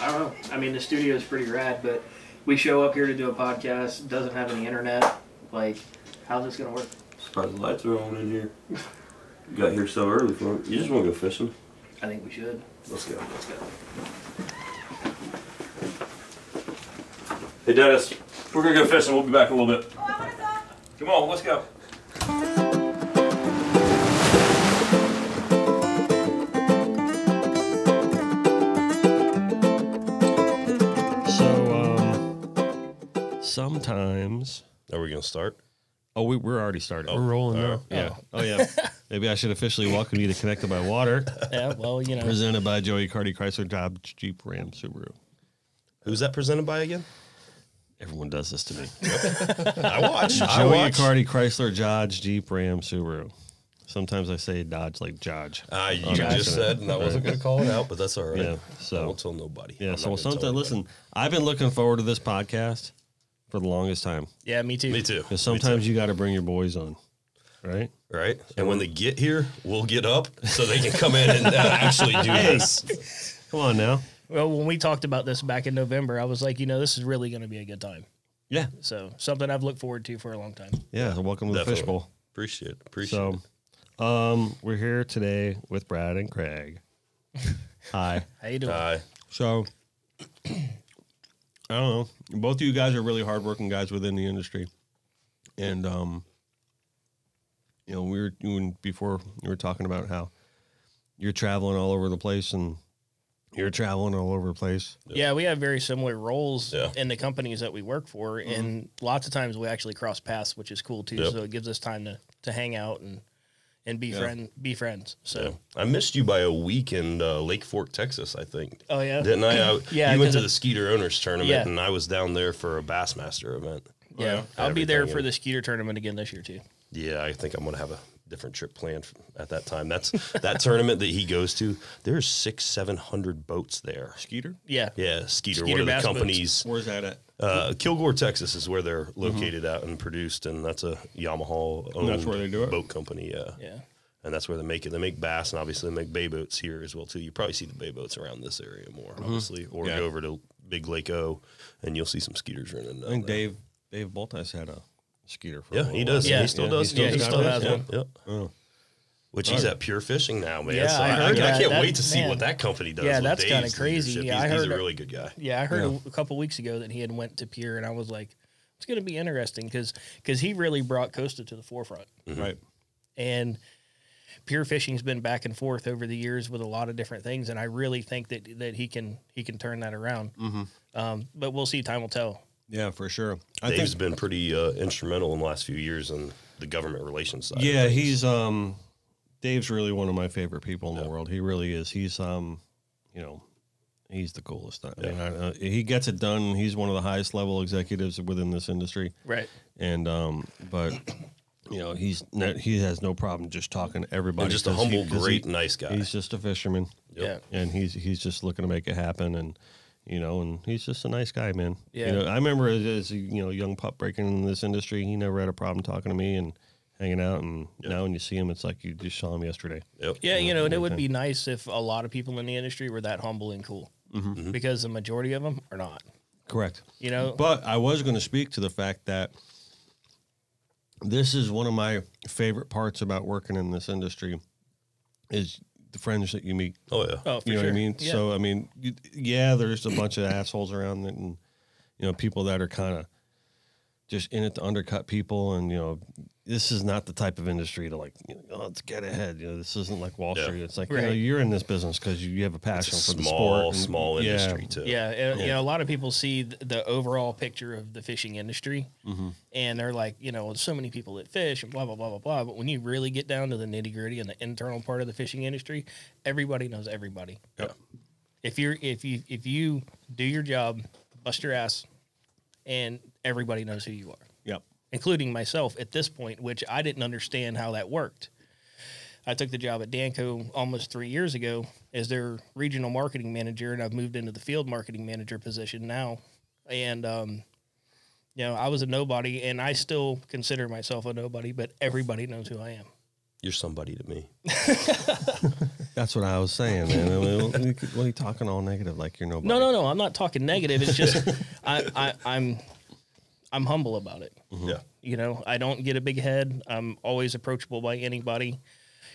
I don't know. I mean, the studio is pretty rad, but we show up here to do a podcast, doesn't have any internet. Like, how's this going to work? Surprised the lights are on in here. You got here so early for it. You just want to go fishing? I think we should. Let's go. Let's go. Hey, Dennis, we're going to go fishing. We'll be back in a little bit. Oh, I want to go. Come on, let's go. Sometimes. Are we going to start? Oh, we're already started. We're rolling now. Yeah. Oh, yeah. Maybe I should officially welcome you to Connected by Water. Yeah, well, you know. Presented by Joey Accardi, Chrysler, Dodge, Jeep, Ram, Subaru. Who's that presented by again? Everyone does this to me. I watch. Joey Accardi, Chrysler, Dodge, Jeep, Ram, Subaru. Sometimes I say Dodge like Dodge. You just said, and I wasn't going to call it out, but that's all right. Yeah, so I won't tell nobody. Yeah, listen, I've been looking forward to this podcast for the longest time. Yeah, me too. Me too. Because sometimes you got to bring your boys on, right? Right. And when they get here, we'll get up so they can come in and actually do this. Come on now. Well, when we talked about this back in November, I was like, this is really going to be a good time. Yeah. So something I've looked forward to for a long time. Yeah, so welcome to the Fishbowl. Appreciate it. We're here today with Brad and Craig. Hi. How you doing? Hi. So, I don't know. Both of you guys are really hardworking guys within the industry. And, before you were talking about how you're traveling all over the place and you're traveling all over the place. Yeah, we have very similar roles Yeah. in the companies that we work for. And lots of times we actually cross paths, which is cool too. Yep. So it gives us time to hang out and be friends. So I missed you by a week in Lake Fork, Texas, I think. Oh, yeah? Didn't I? Yeah, You went to 'cause the Skeeter Owners Tournament, Yeah. and I was down there for a Bassmaster event. yeah, I'll be there Everything for in- the Skeeter tournament again this year too. Yeah, I think I'm going to have a different trip planned at that time. That's that tournament that he goes to. There's 600-700 boats there. Skeeter? Yeah. Yeah, Skeeter, Skeeter one of the bass boats. companies. Where's that at? Kilgore, Texas is where they're located at and produced, and that's a Yamaha owned That's where they do it? boat company. Yeah. Yeah. And that's where they make it. They make bass, and obviously they make bay boats here as well too. You probably see the bay boats around this area more, obviously, or Yeah. go over to Big Lake O, and you'll see some Skeeters running. I think Dave Boltas had a Skeeter for a Yeah, little he while. does. Yeah. He still does. Yeah, he still has Yeah, one. Yep. Oh. Which he's at Pure Fishing now, man. Yeah, so I I heard that. can't That- wait to see man. what that company does. Yeah, with that's kinda Dave's crazy. leadership. Yeah, I he's heard a it. really good guy. Yeah, I heard a couple weeks ago that he had went to Pier, and I was like, it's going to be interesting because he really brought Costa to the forefront. Right. And Pier Fishing's been back and forth over the years with a lot of different things, and I really think that he can turn that around. But we'll see. Time will tell. Yeah, for sure. Dave's been pretty instrumental in the last few years on the government relations side. Yeah, of things. he's Dave's really one of my favorite people in the world. He really is. He's he's the coolest. I mean, he gets it done. He's one of the highest level executives within this industry. Right. And but he has no problem just talking to everybody. And just a humble, great, nice guy. He's just a fisherman. Yeah. And he's just looking to make it happen, and and he's just a nice guy, man. Yeah. I remember as a young pup breaking in this industry, he never had a problem talking to me and hanging out, and now when you see him, it's like you just saw him yesterday. Yep. Yeah, and it would be nice if a lot of people in the industry were that humble and cool, because the majority of them are not. Correct. But I was going to speak to the fact that this is one of my favorite parts about working in this industry is the friends that you meet. Oh, yeah. oh, for You know sure. what I mean? Yeah. So, I mean, there's a bunch of assholes around that, and, people that are kind of just in it to undercut people. And, this is not the type of industry to let's get ahead. This isn't like Wall Yeah. Street. It's like, Right. you're in this business because you have a passion It's a for the small, sport. small industry, too. Yeah, and, a lot of people see the overall picture of the fishing industry, and they're like, there's so many people that fish and blah blah blah blah blah. But when you really get down to the nitty gritty and the internal part of the fishing industry, everybody knows everybody. Yep. If you do your job, bust your ass, and everybody knows who you are, Yep. including myself at this point, which I didn't understand how that worked. I took the job at Danco almost 3 years ago as their regional marketing manager, and I've moved into the field marketing manager position now. And, I was a nobody, and I still consider myself a nobody, but everybody knows who I am. You're somebody to me. That's what I was saying, man. I mean, what are you talking all negative like you're nobody? No. I'm not talking negative. It's just I'm humble about it. Mm-hmm. Yeah. You know, I don't get a big head. I'm always approachable by anybody.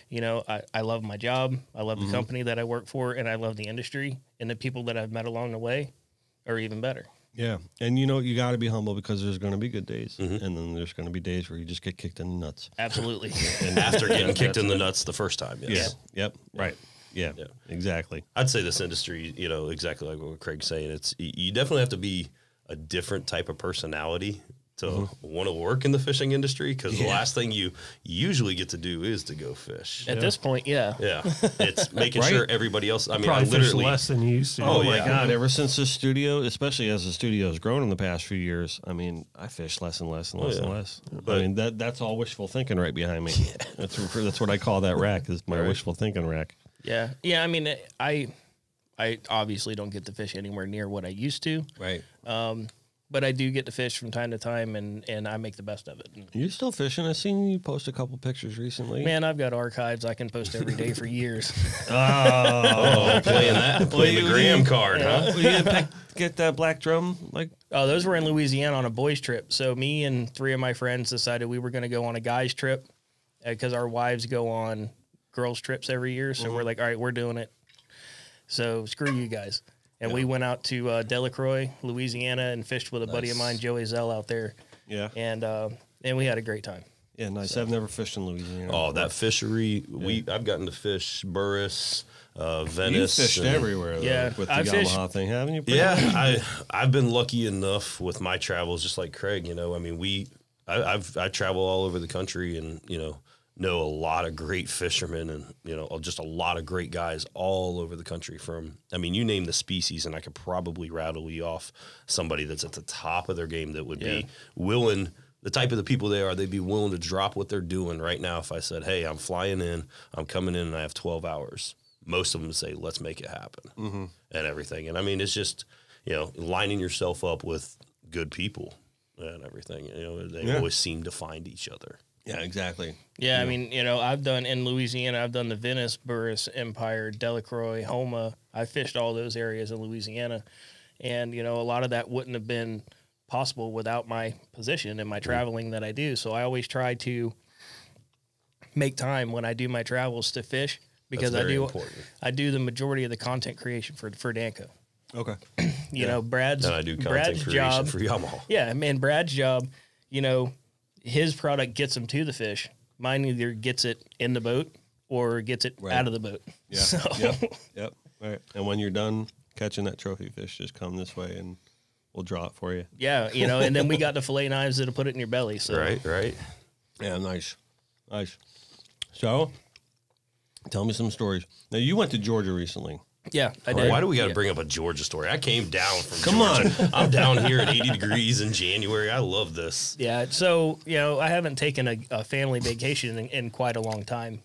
You know, I love my job. I love the company that I work for, and I love the industry, and the people that I've met along the way are even better. Yeah. And you know, you got to be humble because there's going to be good days. And then there's going to be days where you just get kicked in the nuts. Absolutely. And after getting kicked in the nuts the first time. Yes. Yeah. Yep. Right. Yeah. Exactly. I'd say this industry, you know, exactly like what Craig's saying. It's you definitely have to be a different type of personality to want to work in the fishing industry, because the last thing you usually get to do is to go fish. At this point, yeah. It's making sure everybody else. I mean, Probably I literally fish less than you used to. Oh my God. Ever since the studio, especially as the studio has grown in the past few years, I mean, I fish less and less and less and less. But, I mean, that's all wishful thinking right behind me. That's what I call that rack, is my wishful thinking rack. Yeah. I mean, I obviously don't get to fish anywhere near what I used to. Right. But I do get to fish from time to time, and I make the best of it. You still fishing? I seen you post a couple pictures recently. Man, I've got archives I can post every day for years. playing the Graham card, huh? You didn't get that black drum? Oh, those were in Louisiana on a boys' trip. So me and 3 of my friends decided we were going to go on a guys' trip because our wives go on girls' trips every year. So we're like, all right, we're doing it. So screw you guys. And we went out to Delacroix, Louisiana, and fished with a buddy of mine, Joey Zell, out there. Yeah. And we had a great time. Yeah, nice. So. I've never fished in Louisiana. Oh, that fishery. I've gotten to fish Burris, Venice. You fished everywhere, though, with the Yamaha thing, haven't you? Yeah, I've been lucky enough with my travels, just like Craig. You know, I mean, I travel all over the country, and you know a lot of great fishermen, and you know, just a lot of great guys all over the country. I mean, you name the species, and I could probably rattle you off somebody that's at the top of their game that would be willing. The type of the people they are, they'd be willing to drop what they're doing right now. If I said, hey, I'm flying in, I'm coming in, and I have 12 hours, most of them would say, let's make it happen and everything. And I mean, it's just, you know, lining yourself up with good people and everything. You know, they always seem to find each other. Yeah, exactly. Yeah, I mean, you know, I've done in Louisiana, I've done the Venice, Burris, Empire, Delacroix, Homa. I fished all those areas in Louisiana. And, you know, a lot of that wouldn't have been possible without my position and my traveling that I do. So I always try to make time when I do my travels to fish, because I do the majority of the content creation for Danco. Okay. You know, Brad's and I do content creation job for Yamaha. Yeah, man, Brad's job, you know, his product gets him to the fish. Mine either gets it in the boat or gets it out of the boat. Yeah. So. Yep. Right. And when you're done catching that trophy fish, just come this way and we'll draw it for you. Yeah, you know, and then we got the fillet knives that'll put it in your belly. So Right. Yeah, nice. So, tell me some stories. Now, you went to Georgia recently. Yeah, I did. Why do we got to bring up a Georgia story? I came down from Georgia. I'm down here at 80 degrees in January. I love this. Yeah, so, you know, I haven't taken a family vacation in quite a long time.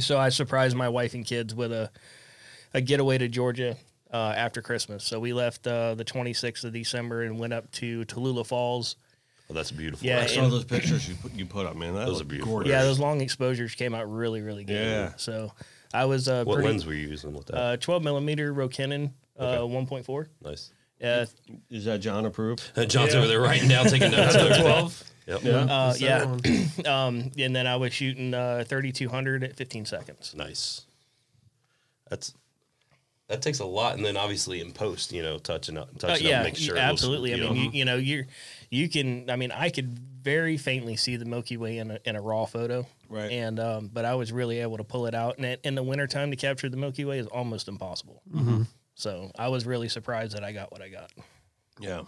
So I surprised my wife and kids with a getaway to Georgia after Christmas. So we left the 26th of December and went up to Tallulah Falls. Oh, that's beautiful. Yeah, I saw those pictures you put up, man. Those are beautiful. Gorgeous. Yeah, those long exposures came out really, really good. Yeah. So I was what lens were you using with that? 12 millimeter Rokinon 1.4. Nice. Is that John approved? John's over there writing down, taking notes. 12. Yep. Yeah. And then I was shooting 3200 at 15 seconds. Nice. That takes a lot, and then obviously in post, you know, touching up, make sure. Absolutely. It looks, I mean, you can. I mean, I could very faintly see the Milky Way in a raw photo, right? And but I was really able to pull it out, and in the wintertime to capture the Milky Way is almost impossible. Mm-hmm. So I was really surprised that I got what I got. Yeah.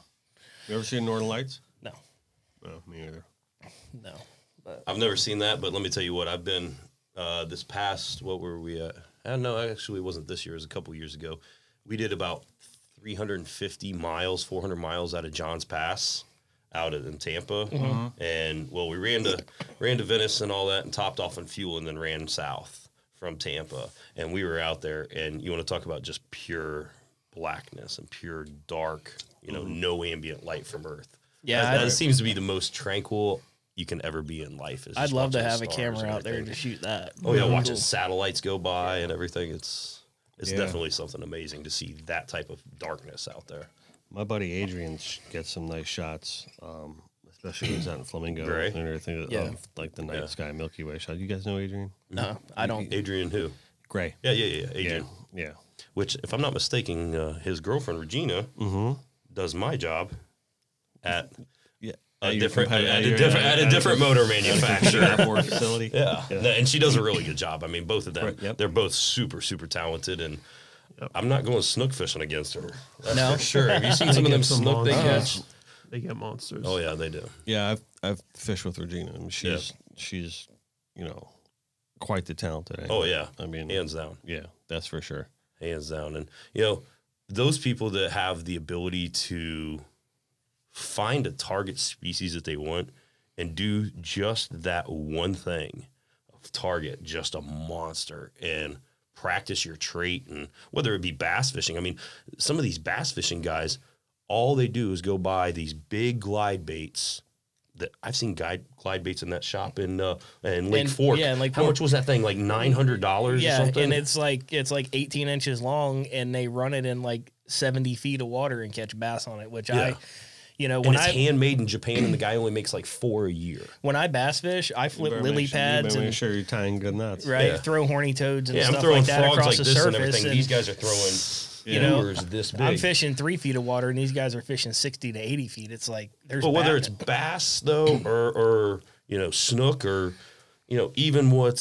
You ever seen Northern Lights? No. No, me either. No. I've never seen that, but let me tell you what, I've been this past, what were we at? No, actually it wasn't this year. It was a couple years ago. We did about 350 miles, 400 miles out of Johns Pass out in Tampa. Mm-hmm. And, well, we ran to Venice and all that and topped off on fuel and then ran south from Tampa. And we were out there, and you want to talk about just pure blackness and pure dark, you know, no ambient light from Earth. Yeah. That seems to be the most tranquil you can ever be in life. Is I'd just love to watching the have a stars camera and out there everything. to shoot that. Oh yeah, Cool. watching satellites go by and everything. It's Yeah. definitely something amazing to see that type of darkness out there. My buddy Adrian gets some nice shots, especially when he's out in Flamingo Gray? and everything Yeah. of like the night sky Milky Way shot. You guys know Adrian? No, I don't. Adrian who? Gray. Yeah, Adrian. Yeah. Which, if I'm not mistaken, his girlfriend Regina does my job at Yeah. a different motor manufacturer. Apport facility. Yeah. And she does a really good job. I mean, both of them, Right, yep. they're both super, super talented, and I'm not going snook fishing against her. That's No. for sure. Have you seen some of them snook they catch? They get monsters. Oh yeah, they do. Yeah, I've fished with Regina. I mean, she's quite the talented angler. Oh yeah. I mean, Hands down. yeah, that's for sure. Hands down. And those people that have the ability to find a target species that they want and do just that one thing, target just a monster and practice your trait, and whether it be bass fishing. I mean, some of these bass fishing guys, all they do is go buy these big glide baits. That I've seen glide baits in that shop in Lake Fork. Yeah, in Lake How Fork. much was that thing? Like $900 Yeah, or something? and it's like 18 inches long, and they run it in like 70 feet of water and catch bass on it. Which Yeah. when and it's I handmade in Japan, and the guy only makes like 4 a year. when I bass fish, I flip lily pads Make and sure you're tying good knots. right, Yeah. throw horny toads and Yeah, I'm stuff throwing like that frogs across like the this and surface. everything. And These guys are throwing lures this big. I'm fishing 3 feet of water, and these guys are fishing 60 to 80 feet. It's like there's But whether it's batting. bass though, or snook, or even what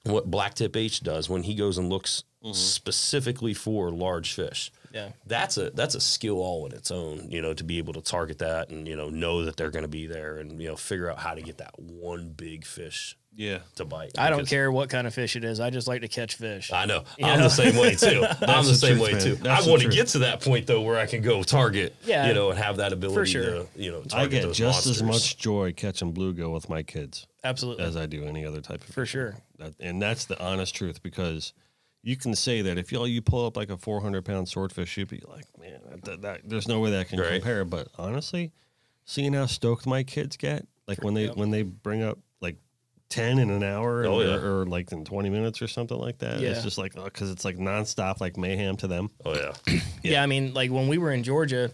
Blacktip H does when he goes and looks specifically for large fish. Yeah. That's a skill all in its own, to be able to target that and, know that they're going to be there and, figure out how to get that one big fish Yeah. to bite. I don't Because- care what kind of fish it is. I just like to catch fish. I know. I'm the same way too. I'm the the same truth, way man. too. That's I the want to truth. get to that point though where I can go target, Yeah. and have that ability sure. to, target I get those just as monsters. much joy catching bluegill with my kids Absolutely. as I do any other type of For sure. And that's the honest truth, because you can say that if you pull up like a 400-pound swordfish, you'd be like, man, that there's no way that can Right. compare. But honestly, seeing how stoked my kids get, like when they bring up like 10 in an hour Oh, yeah. or like in 20 minutes or something like that, Yeah. it's just like, because it's like nonstop, like mayhem to them. Oh yeah. Yeah, I mean, like when we were in Georgia,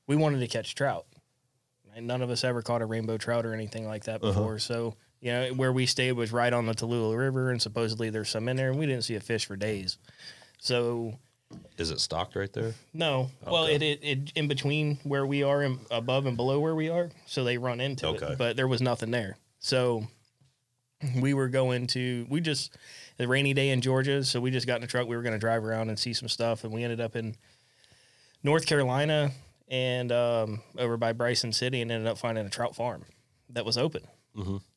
we wanted to catch trout. And none of us ever caught a rainbow trout or anything like that before. So, where we stayed was right on the Tallulah River, and supposedly there's some in there, and we didn't see a fish for days. So, Is it stocked right there? no. Well, Okay. it in between where we are and above and below where we are, so they run into Okay. it. But there was nothing there. So, we were going to, a rainy day in Georgia, so we just got in the truck. We were going to drive around and see some stuff, and we ended up in North Carolina and over by Bryson City, and ended up finding a trout farm that was open.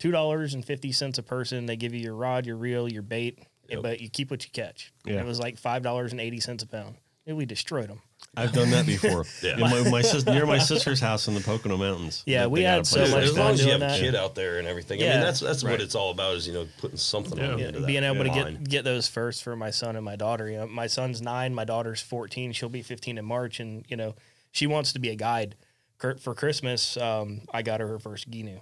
$2.50 a person. They give you your rod, your reel, your bait, but you keep what you catch. Yeah. It was like $5.80 a pound. And we destroyed them. I've done that before. Yeah. My sister, near my sister's house in the Pocono Mountains. Yeah, we They got had a so place much like As fun long as you doing have a that. kid out there and everything. I Yeah. mean, that's Right. what it's all about is, putting something on the end of that. Being able to line. get those first for my son and my daughter. My son's 9, my daughter's 14. She'll be 15 in March, and she wants to be a guide. For Christmas, I got her first Ginu.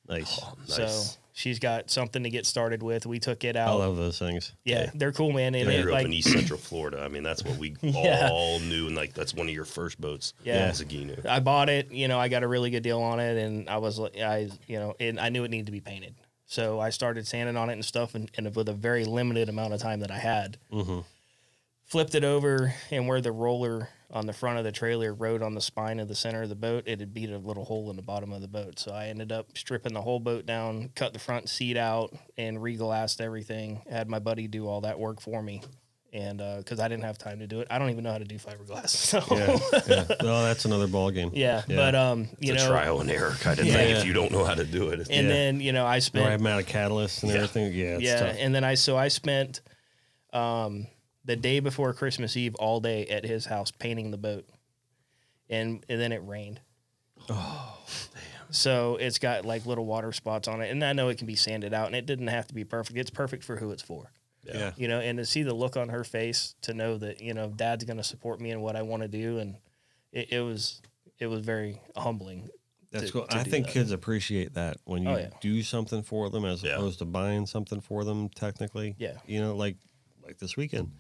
Nice. Nice. So she's got something to get started with. We took it out. I love those things. Yeah, they're cool, man. And I it, grew up like, in East Central Florida. I mean, that's what we Yeah. all knew, and like that's one of your first boats. Yeah. as a Ginu. I bought it. I got a really good deal on it, and I was like, and I knew it needed to be painted. So I started sanding on it and stuff, and with a very limited amount of time that I had, flipped it over, and where the roller on the front of the trailer rode on the spine of the center of the boat, it had beat a little hole in the bottom of the boat. So I ended up stripping the whole boat down, cut the front seat out, and re-glassed everything. Had my buddy do all that work for me. And because I didn't have time to do it, I don't even know how to do fiberglass. So Yeah. Well, that's another ball game. yeah. But It's a trial and error kind of thing. If you don't know how to do it, it's, and then I The right spent amount of catalyst and everything. Yeah, it's tough. and then I spent the day before Christmas Eve all day at his house painting the boat, and then it rained. Oh, damn! So it's got like little water spots on it, and I know it can be sanded out, and it didn't have to be perfect. It's perfect for who it's for. Yeah. And to see the look on her face, to know that Dad's going to support me in what I want to do, and it was very humbling That's cool. I think kids appreciate that when you do something for them as opposed to buying something for them. Technically, like this weekend.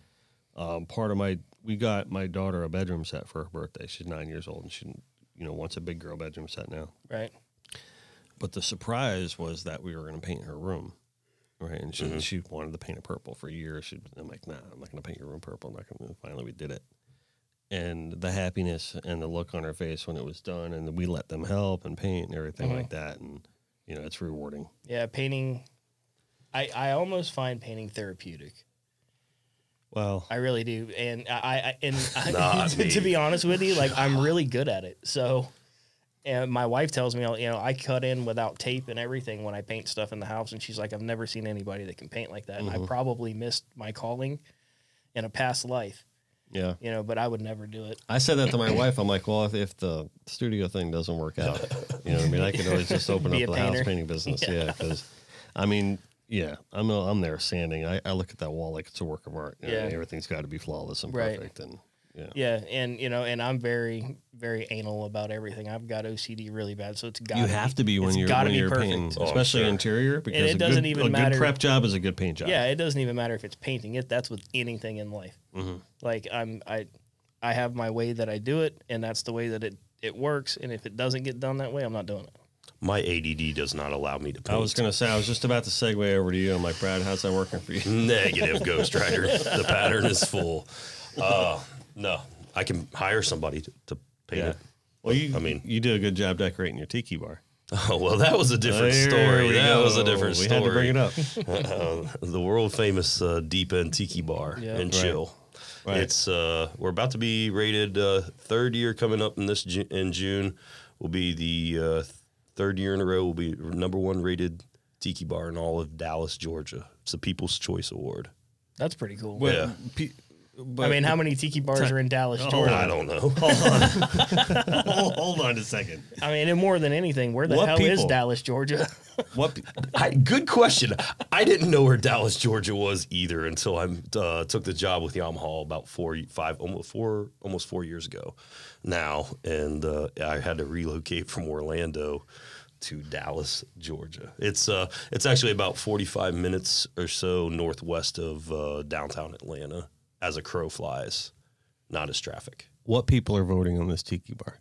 We got my daughter a bedroom set for her birthday. She's 9 years old, and she, wants a big girl bedroom set now. Right. But the surprise was that we were going to paint her room, right? And she wanted to paint it purple for years. I'm like, nah, I'm not going to paint your room purple. Finally, we did it. And the happiness and the look on her face when it was done, and we let them help and paint and everything like that. And, it's rewarding. Yeah, painting. I almost find painting therapeutic. Well, I really do. And to be honest with you, like, I'm really good at it. So, and my wife tells me, I cut in without tape and everything when I paint stuff in the house. And she's like, I've never seen anybody that can paint like that. And I probably missed my calling in a past life. Yeah. But I would never do it. I said that to my wife. I'm like, well, if the studio thing doesn't work out, I could always just open up the house painting business. Yeah. Because, I'm there sanding. I look at that wall like it's a work of art. Everything's got to be flawless and perfect. And and I'm very, very anal about everything. I've got OCD really bad, so it's got. You have to be when you're painting, especially interior, because it doesn't even matter. A good prep job is a good paint job. Yeah, it doesn't even matter if it's painting it. That's with anything in life. Like I have my way that I do it, and that's the way that it works. And if it doesn't get done that way, I'm not doing it. My ADD does not allow me to paint. I was going to say, I was just about to segue over to you. I'm like, Brad, how's that working for you? Negative, Ghost Rider. The pattern is full. No, I can hire somebody to paint it. Well, you do a good job decorating your tiki bar. Oh, well, that was a different story. That was a different story. We had to bring it up. The world famous Deep End Tiki Bar and Chill. Right. It's we're about to be rated third year coming up in June. Will be the third year in a row. Will be #1 rated tiki bar in all of Dallas, Georgia. It's the People's Choice Award. That's pretty cool. Well, yeah. How many tiki bars are in Dallas, Georgia? I don't know. Hold on a second. And more than anything, where the hell is Dallas, Georgia? Good question. I didn't know where Dallas, Georgia was either until I took the job with Yamaha about almost 4 years ago now. And I had to relocate from Orlando to Dallas, Georgia. It's actually about 45 minutes or so northwest of downtown Atlanta. As a crow flies, not as traffic. What people are voting on this tiki bar?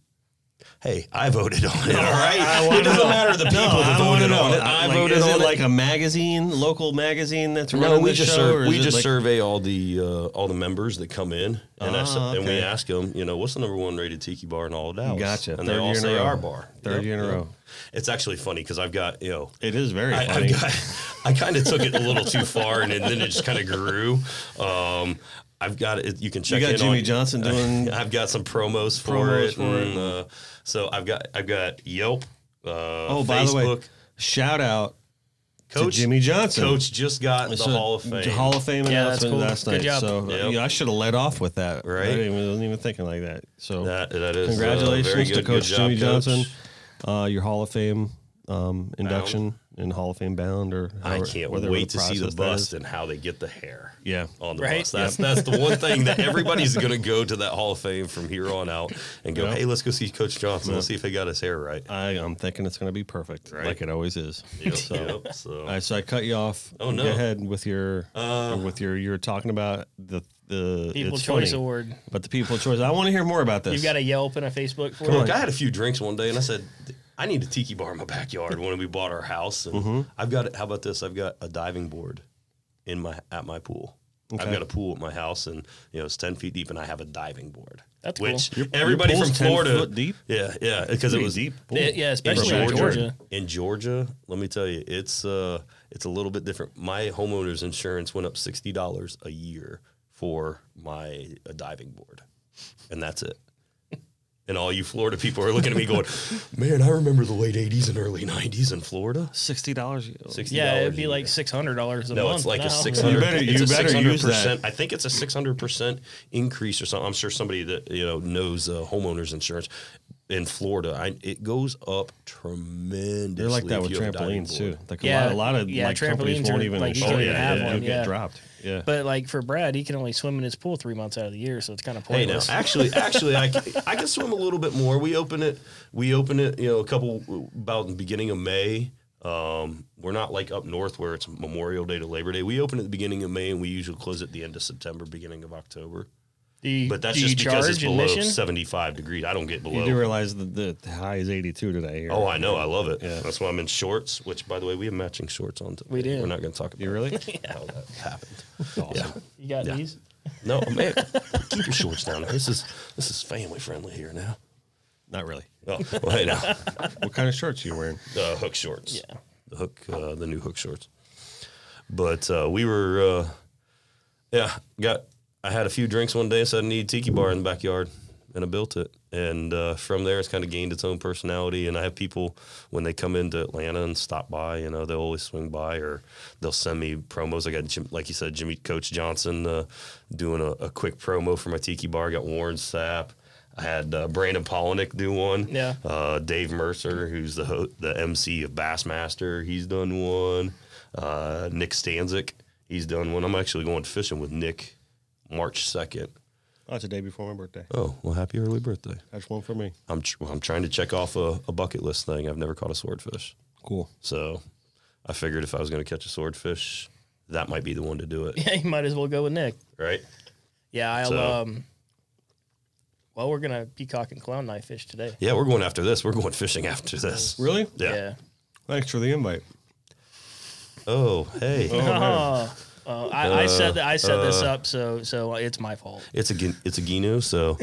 Hey, I voted on it, all right? It doesn't matter the people that voted on it. I voted on it. Is it like a magazine, local magazine that's running the show? We just survey all the members that come in, and we ask them, what's the #1 rated tiki bar in all of Dallas? Gotcha. And they all say our bar. Third year in a row. It's actually funny because I've got, It is very funny. I kind of took it a little too far, and then it just kind of grew. I've got it. You can check. You got Jimmy Johnson doing. I've got some promos for it. So I've got Yelp. By Facebook. the way, shout out to Jimmy Johnson. Coach just got the Hall of Fame. Hall of Fame announcement last night. Good job. So I should have led off with that. Right. I wasn't even thinking like that. So that is congratulations very good, to Coach Jimmy Coach. Johnson. Your Hall of Fame induction. In Hall of Fame bound, or I can't wait to see the bust and how they get the hair on the bust. That's the one thing that everybody's going to go to that Hall of Fame from here on out and go, hey, let's go see Coach Johnson. Let's see if he got his hair right. I'm thinking it's going to be perfect, like it always is. So all right, so I cut you off. Oh, no. Go ahead with your you're talking about the People's Choice Award. But the People's Choice. I want to hear more about this. You've got a Yelp and a Facebook for it? Look, I had a few drinks one day, and I said, I need a tiki bar in my backyard when we bought our house. And I've got it. How about this? I've got a diving board at my pool. Okay. I've got a pool at my house, and it's 10 feet deep, and I have a diving board. That's which cool. Everybody from Florida, 10 foot deep? Yeah, because it was deep. Yeah, especially in Georgia. In Georgia, let me tell you, it's a little bit different. My homeowner's insurance went up $60 a year for my diving board, and that's it. And all you Florida people are looking at me going, man, I remember the late 80s and early 90s in Florida. $60. $60. Yeah, it'd be like $600 a month. No, it's like now. a 600. You better use that. I think it's a 600% increase or something. I'm sure somebody that knows homeowners insurance. in Florida, it goes up tremendously. They're like that with if you have a diving trampolines too. board. Like Yeah, a lot of yeah, like companies trampolines won't are, even like, you show can't you. even have They'll one, get yeah. dropped. Yeah. But like for Brad, he can only swim in his pool 3 months out of the year, so it's kind of Hey, now, pointless. actually, I can swim a little bit more. We open it, about the beginning of May. We're not like up north where it's Memorial Day to Labor Day. We open at the beginning of May, and we usually close at the end of September, beginning of October. But that's just because it's below 75 degrees. I don't get below. You do realize that the high is 82 today. Here. Oh, I know. I love it. Yeah. That's why I'm in shorts, which, by the way, we have matching shorts on today. We do. We're not going to talk about You really? how that happened. Awesome. Yeah. You got Yeah. these? No, man, keep your shorts down. This is family friendly here now. Not really. Oh, well, hey, now. What kind of shorts are you wearing? Hook shorts. Yeah. The new hook shorts. But we were, I had a few drinks one day and said I need a tiki bar in the backyard, and I built it. And from there, it's kind of gained its own personality. And I have people, when they come into Atlanta and stop by, they'll always swing by, or they'll send me promos. I got, like you said, Coach Johnson doing a quick promo for my tiki bar. I got Warren Sapp. I had Brandon Polinick do one. Yeah. Dave Mercer, who's the MC of Bassmaster, he's done one. Nick Stanzik, he's done one. I'm actually going fishing with Nick March 2nd. Oh, it's a day before my birthday. Oh, well, happy early birthday. That's one for me. I'm trying to check off a bucket list thing. I've never caught a swordfish. Cool. So I figured if I was going to catch a swordfish, that might be the one to do it. Yeah, you might as well go with Nick. Right? Yeah, well, we're going to peacock and clown knife fish today. Yeah, we're going after this. We're going fishing after this. Really? Yeah. Thanks for the invite. Oh, hey. I set this up, so it's my fault. It's a Gino, so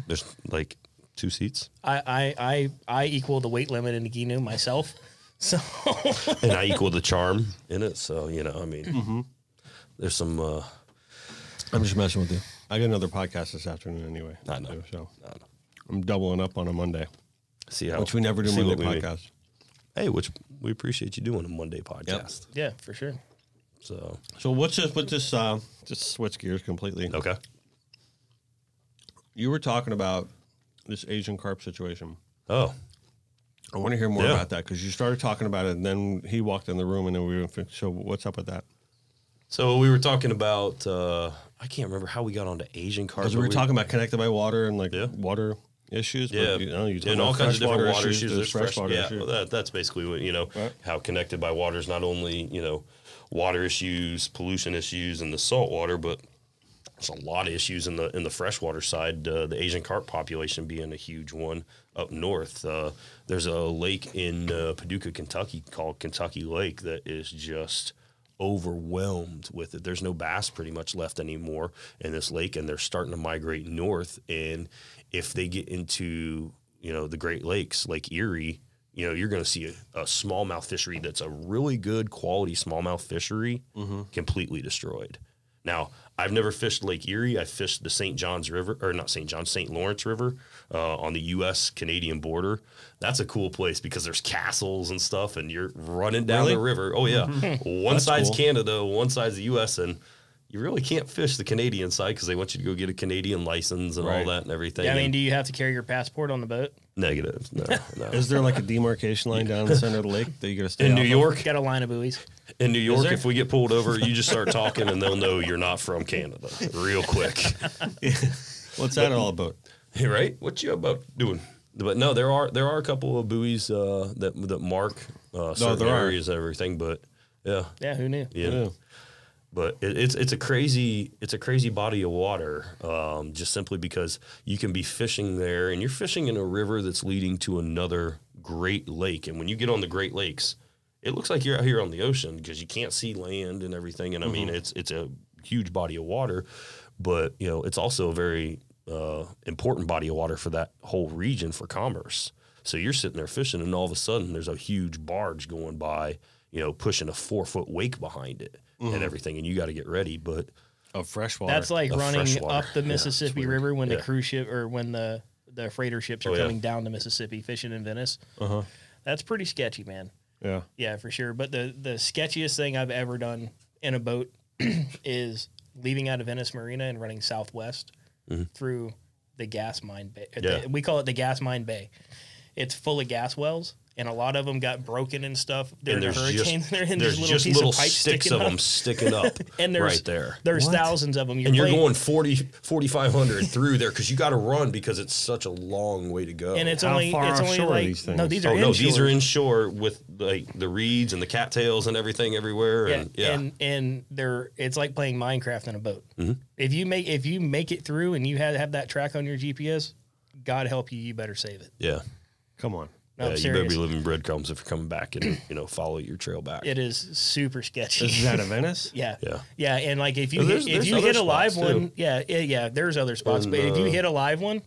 there's like 2 seats. I equal the weight limit in the Ginu myself, so And I equal the charm in it, so there's some. I'm just messing with you. I got another podcast this afternoon anyway. I know. So I'm doubling up on a Monday, See how which we never do see Monday what we mean. podcasts. Hey, which we appreciate you doing a Monday podcast. yeah, for sure. So So what's this? With this? Just switch gears completely. okay. You were talking about this Asian carp situation. Oh, I want to hear more Yeah. about that because you started talking about it, and then he walked in the room, and then we were. So what's up with that? so we were talking about. I can't remember how we got onto Asian carp. Because we were talking about connected by water and like Yeah. water issues. Yeah, but, you talk and about all kinds of different freshwater water issues. There's freshwater Yeah, issues. well, that's basically what Right. how connected by water is not only water issues, pollution issues, and the salt water, but there's a lot of issues in the freshwater side. The Asian carp population being a huge one up north. There's a lake in Paducah, Kentucky called Kentucky Lake that is just overwhelmed with it. There's no bass pretty much left anymore in this lake, and they're starting to migrate north. And if they get into the Great Lakes, Lake Erie, you're going to see a smallmouth fishery that's a really good quality smallmouth fishery completely destroyed. Now, I've never fished Lake Erie. I fished the St. Lawrence River on the U.S.-Canadian border. That's a cool place because there's castles and stuff, and you're running down the river. Oh, yeah. One side's cool. Canada, one side's the U.S., and you really can't fish the Canadian side because they want you to go get a Canadian license and all that and everything. Yeah, I mean, And do you have to carry your passport on the boat? negative. No. Is there like a demarcation line down the center of the lake that you got to stay In off New of? York, Got a line of buoys. In New York, there? if we get pulled over, you just start talking and they'll know you're not from Canada real quick. What's that all about? Right? What you about doing? But no, there are a couple of buoys that mark certain there are. areas and everything. But yeah, Yeah, who knew? yeah. But it's a crazy body of water, just simply because you can be fishing there and you're fishing in a river that's leading to another Great Lake. And when you get on the Great Lakes, it looks like you're out here on the ocean because you can't see land and everything. And I mean, it's a huge body of water, but it's also a very important body of water for that whole region for commerce. So you're sitting there fishing, and all of a sudden there's a huge barge going by, pushing a 4-foot wake behind it and everything, and you got to get ready. But Of freshwater. That's like Of running freshwater. up the Yeah, Mississippi it's weird. River when the Yeah. cruise ship or when the freighter ships are Oh, yeah. coming down the Mississippi fishing in Venice. That's pretty sketchy, man. Yeah. Yeah, for sure. But the sketchiest thing I've ever done in a boat is leaving out of Venice Marina and running southwest through the gas mine bay. Yeah. We call it the gas mine bay. It's full of gas wells, and a lot of them got broken and stuff during the hurricane. There's just little sticks of them sticking up and right there. There's thousands of them. You're going 4,500 through there because you got to run because it's such a long way to go. And it's How only far offshore are like these things? no, these are no, inshore. these are inshore with like the reeds and the cattails and everything everywhere. And it's like playing Minecraft in a boat. Mm-hmm. If you make it through and you have that track on your GPS, God help you, you better save it. Yeah. Come on. No, You better be living breadcrumbs if you're coming back and follow your trail back. It is super sketchy. This is out of Venice? Yeah. Yeah. Yeah, and like if you There's hit a other live spots, too. one, yeah, there's other spots. And, but if you hit a live one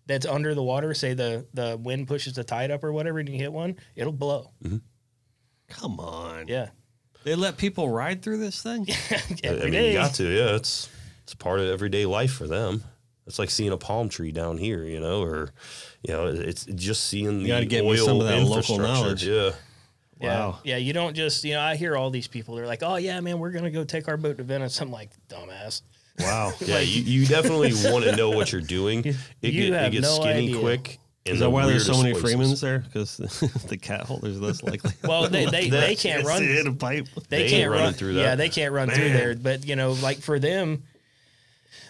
that's under the water, say the wind pushes the tide up or whatever, and you hit one, it'll blow. Mm-hmm. Come on. Yeah. They let people ride through this thing? Every day. You got to, yeah. It's part of everyday life for them. It's like seeing a palm tree down here, or it's just seeing gotta the get oil me some of that local infrastructure. knowledge. Yeah. Wow. Yeah, you don't just, I hear all these people, they're like, oh, yeah, man, we're going to go take our boat to Venice. I'm like, dumbass. Wow. Yeah, you definitely want to know what you're doing. It gets no skinny idea. quick. Is that why there's so many Freemans there? Because the cat holder's less likely. Well, they can't run. In a pipe. They ain't can't running run through that. Yeah, they can't run through there. But, like for them,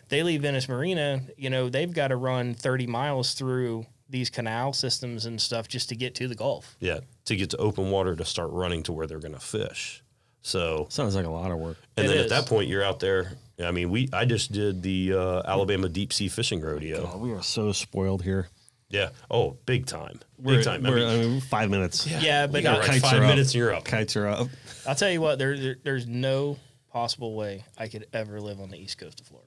they leave Venice Marina, they've got to run 30 miles through these canal systems and stuff just to get to the Gulf. Yeah, to get to open water to start running to where they're going to fish. So Sounds like a lot of work. And then It at is. that point, you're out there. I mean, I just did the Alabama deep sea fishing rodeo. Oh, we are so spoiled here. Yeah. Oh, big time. Big time. I mean, 5 minutes. Yeah, but you got kites 5 are up. minutes and you're up. Kites are up. I'll tell you what, there's no possible way I could ever live on the east coast of Florida.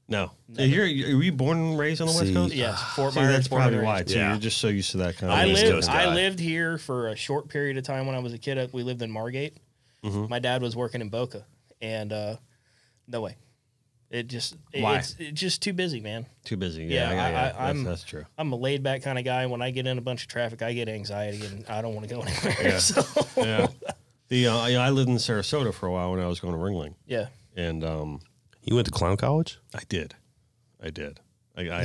No. Are you born and raised on the West See, Coast? Yes, Fort See, Myers. that's Fort probably Myers. why, too. Yeah. You're just so used to that kind of I East lived. Coast I guy. lived here for a short period of time when I was a kid. We lived in Margate. Mm-hmm. My dad was working in Boca, and no way. Why? It's just too busy, man. Too busy. Yeah, Yeah, that's true. I'm a laid back kind of guy. When I get in a bunch of traffic, I get anxiety, and I don't want to go anywhere. Yeah. So, Yeah. I lived in Sarasota for a while when I was going to Ringling. yeah. And You went to clown college? I did. Is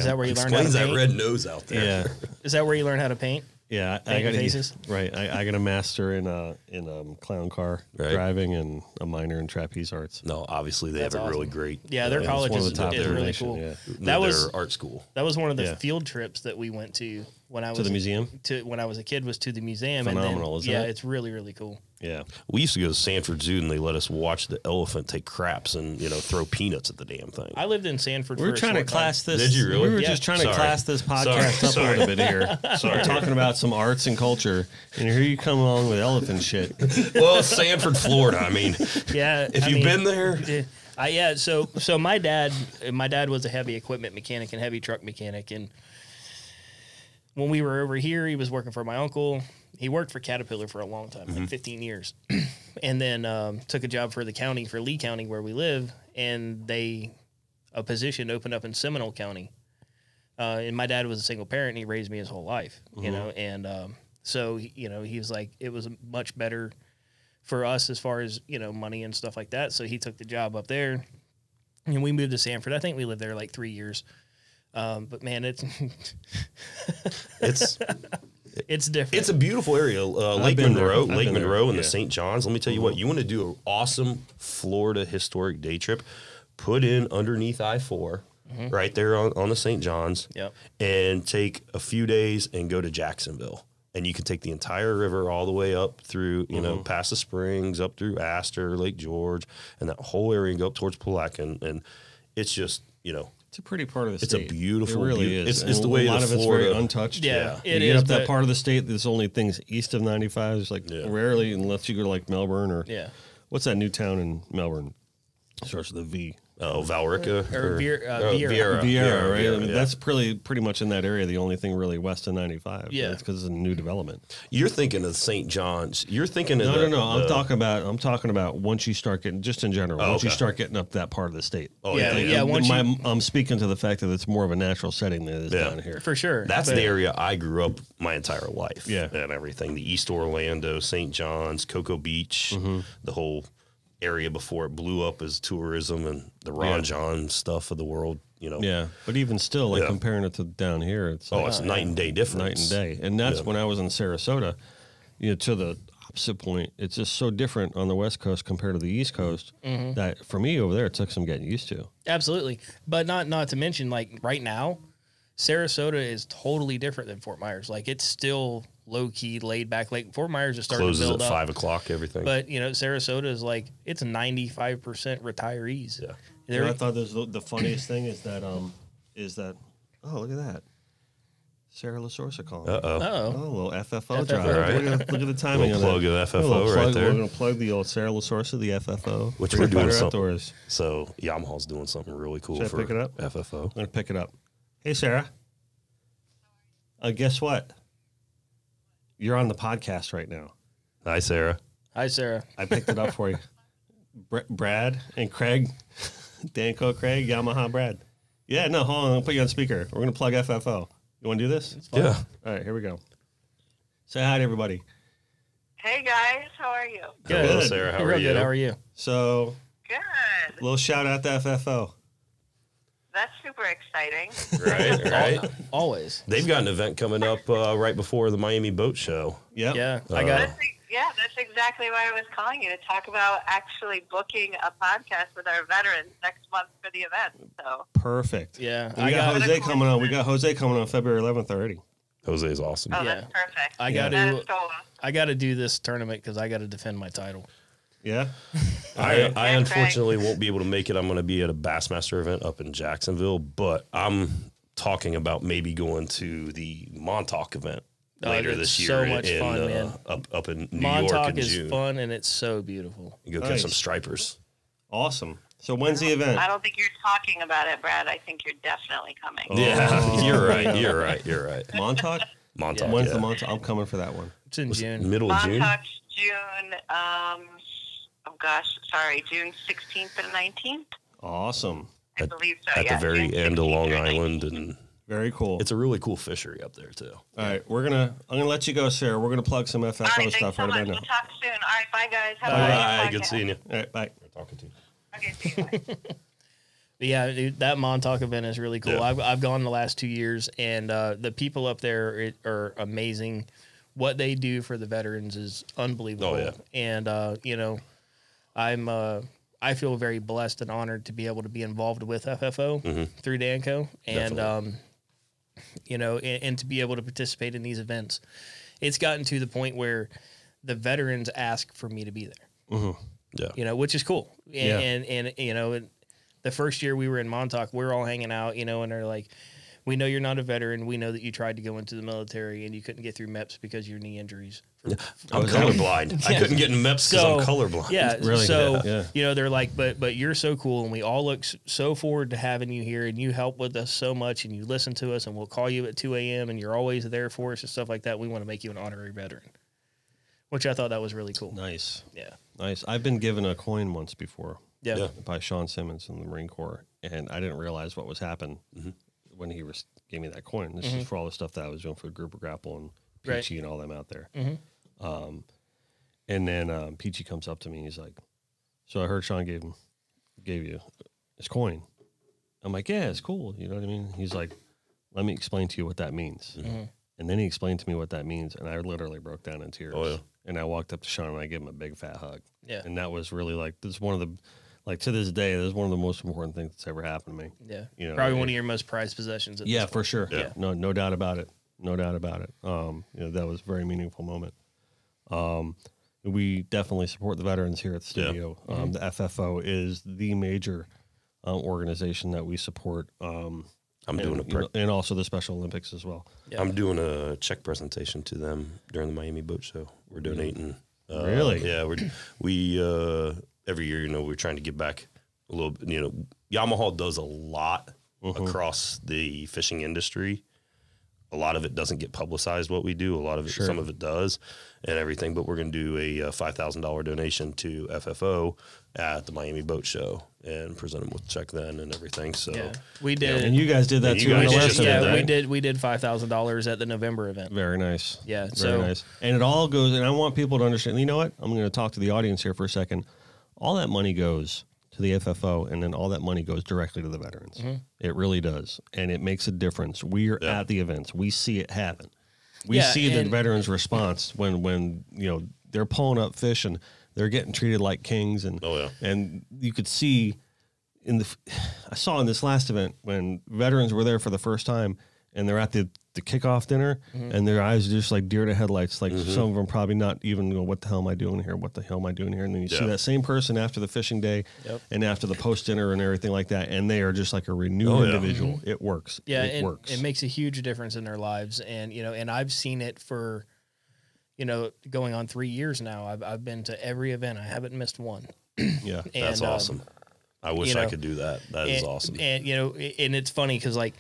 that where you learned how to Explains that paint? red nose out there. Yeah. Is that where you learn how to paint? Yeah, I Painting got faces? right. I got a master in clown car Right. driving and a minor in trapeze arts. No, obviously they That's have it really awesome. great. Yeah, their it's college one of is, the top is in the really nation, cool. yeah. That was their art school. That was one of the Yeah. field trips that we went to when I was To the museum? When I was a kid, was to the museum. Phenomenal, and isn't then, it? Yeah, it's really, really cool. Yeah. We used to go to Sanford Zoo and they let us watch the elephant take craps and throw peanuts at the damn thing. I lived in Sanford. We were for a trying to short class time. this. Did you really? We were Yeah. just trying to Sorry. class this podcast up Sorry. a little bit here. We're talking about some arts and culture, and here you come along with elephant shit. Well, Sanford, Florida. I mean, Yeah, if you've been there, yeah. So my dad was a heavy equipment mechanic and heavy truck mechanic, and when we were over here, he was working for my uncle. He worked for Caterpillar for a long time, like 15 years, and then took a job for the county, for Lee County, where we live, and a position opened up in Seminole County. And my dad was a single parent, and he raised me his whole life, and so he was like, it was much better for us as far as money and stuff like that. So he took the job up there, and we moved to Sanford. I think we lived there like 3 years. But man, it's it's different. it's a beautiful area. Lake been there. Monroe, I've Lake been there, Monroe, and yeah. the St. John's. Let me tell you what, you want to do an awesome Florida historic day trip. Put in underneath I-4, right there on the St. John's, Yep. and take a few days and go to Jacksonville. And you can take the entire river all the way up through, past the Springs, up through Astor, Lake George, and that whole area, and go up towards Pulaski. And it's just, It's a pretty part of the It's a state. beautiful, It really beautiful- is. it's the And way a lot the of it's Florida- very untouched. Yeah, you it get is, up that but- part of the state. There's only things east of 95. It's like rarely, unless you go to like Melbourne or Yeah. what's that new town in Melbourne? Starts with a V. Oh, Valrica Or Viera. Vieira, right? I mean, yeah. that's pretty much in that area. The only thing really west of 95. Yeah. It's because it's a new development. You're thinking of St. John's. You're thinking of No. I'm talking about once you start getting, just in general, once you okay. start getting up that part of the state. Oh, Yeah, yeah. once I'm speaking to the fact that it's more of a natural setting than it is down here. for sure. That's But- the area I grew up my entire life. Yeah. And everything. The East Orlando, St. John's, Cocoa Beach, the whole area before it blew up as tourism and the Ron John stuff of the world. you know. Yeah, but even still, like Yeah. comparing it to down here, it's like It's night and day difference. night and day. And that's when I was in Sarasota, you know, to the opposite point. It's just so different on the West Coast compared to the East Coast that for me over there, it took some getting used to. Absolutely. But not to mention, like, right now, Sarasota is totally different than Fort Myers. Like, it's still low-key, laid-back. Like, Fort Myers is starting Closes to build at up. 5 o'clock, everything. But, you know, Sarasota is like, it's 95% retirees. Yeah. You know, I thought the funniest thing is that, oh, look at that. Sarah LaSorsa calling. Uh-oh. Uh-oh. Oh, a little FFO FFO, drop. right? Look at the timing Little of plug that. of FFO right there. We're going to plug the old Sarah LaSorsa, the FFO. Which Bigger, we're doing better something. outdoors. So Yamaha's doing something really cool Should I for pick it up? FFO. I'm going to pick it up. Hey, Sarah. Guess what? You're on the podcast right now. Hi, Sarah. Hi, Sarah. I picked it up for you. Brad and Craig. Danco Craig, Yamaha Brad. Yeah, no, hold on. I'll put you on speaker. We're going to plug FFO. You want to do this? Yeah. All right, here we go. Say hi to everybody. Hey guys, how are you? Hello, Good. Sarah. How You're are real you? good. How are you? So, Good. a little shout out to FFO. That's super exciting. Right. Always. They've got an event coming up right before the Miami Boat Show. Yep. Yeah. I got it. That's exactly why I was calling you, to talk about actually booking a podcast with our veterans next month for the event. So Perfect. Yeah. And we got Jose coming on. We got Jose coming on February 11th already. Jose's awesome. oh, Yeah. that's perfect. I got That is to. so awesome. I got to do this tournament because I got to defend my title. Yeah. I Craig. unfortunately won't be able to make it. I'm going to be at a Bassmaster event up in Jacksonville, but I'm talking about maybe going to the Montauk event later it's this year. so much fun, man. Up in New Montauk York in is June. fun and it's so beautiful. You go Nice. catch some stripers. Awesome. So, when's the event? I don't think you're talking about it, Brad. I think you're definitely coming. Oh. Yeah, you're right. You're right. You're right. Montauk? Montauk. When's yeah. the Montauk? I'm coming for that one. It's in June. Middle of June. Montauk's June, June 16th and 19th. Awesome. I believe so, At yeah. the very June end of 16th Long or 19th. Island, and Very cool. it's a really cool fishery up there too. All right, I'm gonna let you go, Sarah. We're gonna plug some FFO All right, thanks stuff so right much. about now. We'll talk soon. All right, bye, guys. Have Bye. a Bye. nice Good podcast. seeing you. All right, bye. Talking to you. Okay, see you. Bye. But yeah, dude, that Montauk event is really cool. Yeah. I've gone the last 2 years, and the people up there are amazing. What they do for the veterans is unbelievable. Oh, yeah. And you know, I feel very blessed and honored to be able to be involved with FFO through Danco, and you know, and to be able to participate in these events. It's gotten to the point where the veterans ask for me to be there. Yeah. You know, which is cool. Yeah. And you know, the first year we were in Montauk, we were all hanging out, you know, and they're like, we know you're not a veteran. We know that you tried to go into the military and you couldn't get through MEPS because of your knee injuries. I'm colorblind. I couldn't get in MEPS because I'm colorblind. Yeah. Really? So, Yeah. you know, they're like, but you're so cool and we all look so forward to having you here and you help with us so much and you listen to us and we'll call you at 2 a.m. and you're always there for us and stuff like that. We want to make you an honorary veteran, which I thought that was really cool. Nice, Yeah. nice. I've been given a coin once before Yeah. Yeah. by Sean Simmons in the Marine Corps, and I didn't realize what was happening when he gave me that coin. This is for all the stuff that I was doing for the Grouper Grapple and Right. Peachy and all them out there. And then Peachy comes up to me. He's like, "So I heard Sean gave you his coin." I'm like, "Yeah, it's cool." You know what I mean? He's like, "Let me explain to you what that means." And then he explained to me what that means, and I literally broke down in tears. Oh, yeah. And I walked up to Sean and I gave him a big fat hug. Yeah. And that was really like, this is one of the, like to this day, this is one of the most important things that's ever happened to me. Yeah. You know, Probably one of your most prized possessions. At Yeah, this for sure. Yeah. No doubt about it. No doubt about it. You know, that was a very meaningful moment. We definitely support the veterans here at the studio. The FFO is the major organization that we support. I'm doing and also the Special Olympics as well. Yeah. I'm doing a check presentation to them during the Miami Boat Show. We're donating. Really? Yeah. We every year, you know, we're trying to give back a little bit. You know, Yamaha does a lot across the fishing industry. A lot of it doesn't get publicized, what we do. A lot of it, some of it does and everything, but we're going to do a $5,000 donation to FFO at the Miami Boat Show and present them with a check then and everything. So Yeah. We did. And you guys did that And you too in guys the just last did event. that. we did $5,000 at the November event. Very nice. Yeah, Very so- nice. And it all goes, and I want people to understand, you know what? I'm going to talk to the audience here for a second. All that money goes to the FFO, and then all that money goes directly to the veterans. It really does, and it makes a difference. We're at the events. We see it happen. We see the veterans' response when they're pulling up fish and they're getting treated like kings, and and you could see I saw in this last event when veterans were there for the first time and they're at the kickoff dinner and their eyes are just like deer to headlights. Like some of them probably not even go, what the hell am I doing here? What the hell am I doing here? And then you see that same person after the fishing day and after the post dinner and everything like that. And they are just like a renewed individual. It works. Yeah. It works. It makes a huge difference in their lives. And, and I've seen it for, going on 3 years now. I've been to every event. I haven't missed one. Yeah. And, that's awesome. I wish I could do that. That is awesome. And, and it's funny because like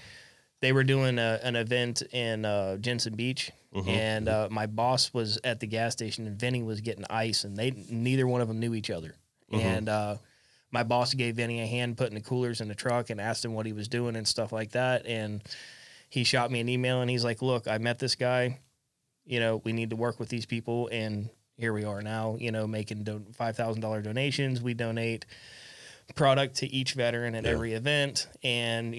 they were doing an event in Jensen Beach and my boss was at the gas station and Vinny was getting ice and neither one of them knew each other. And my boss gave Vinny a hand putting the coolers in the truck and asked him what he was doing and stuff like that. And he shot me an email and he's like, look, I met this guy, we need to work with these people. And here we are now, making $5,000 donations. We donate product to each veteran at every event, and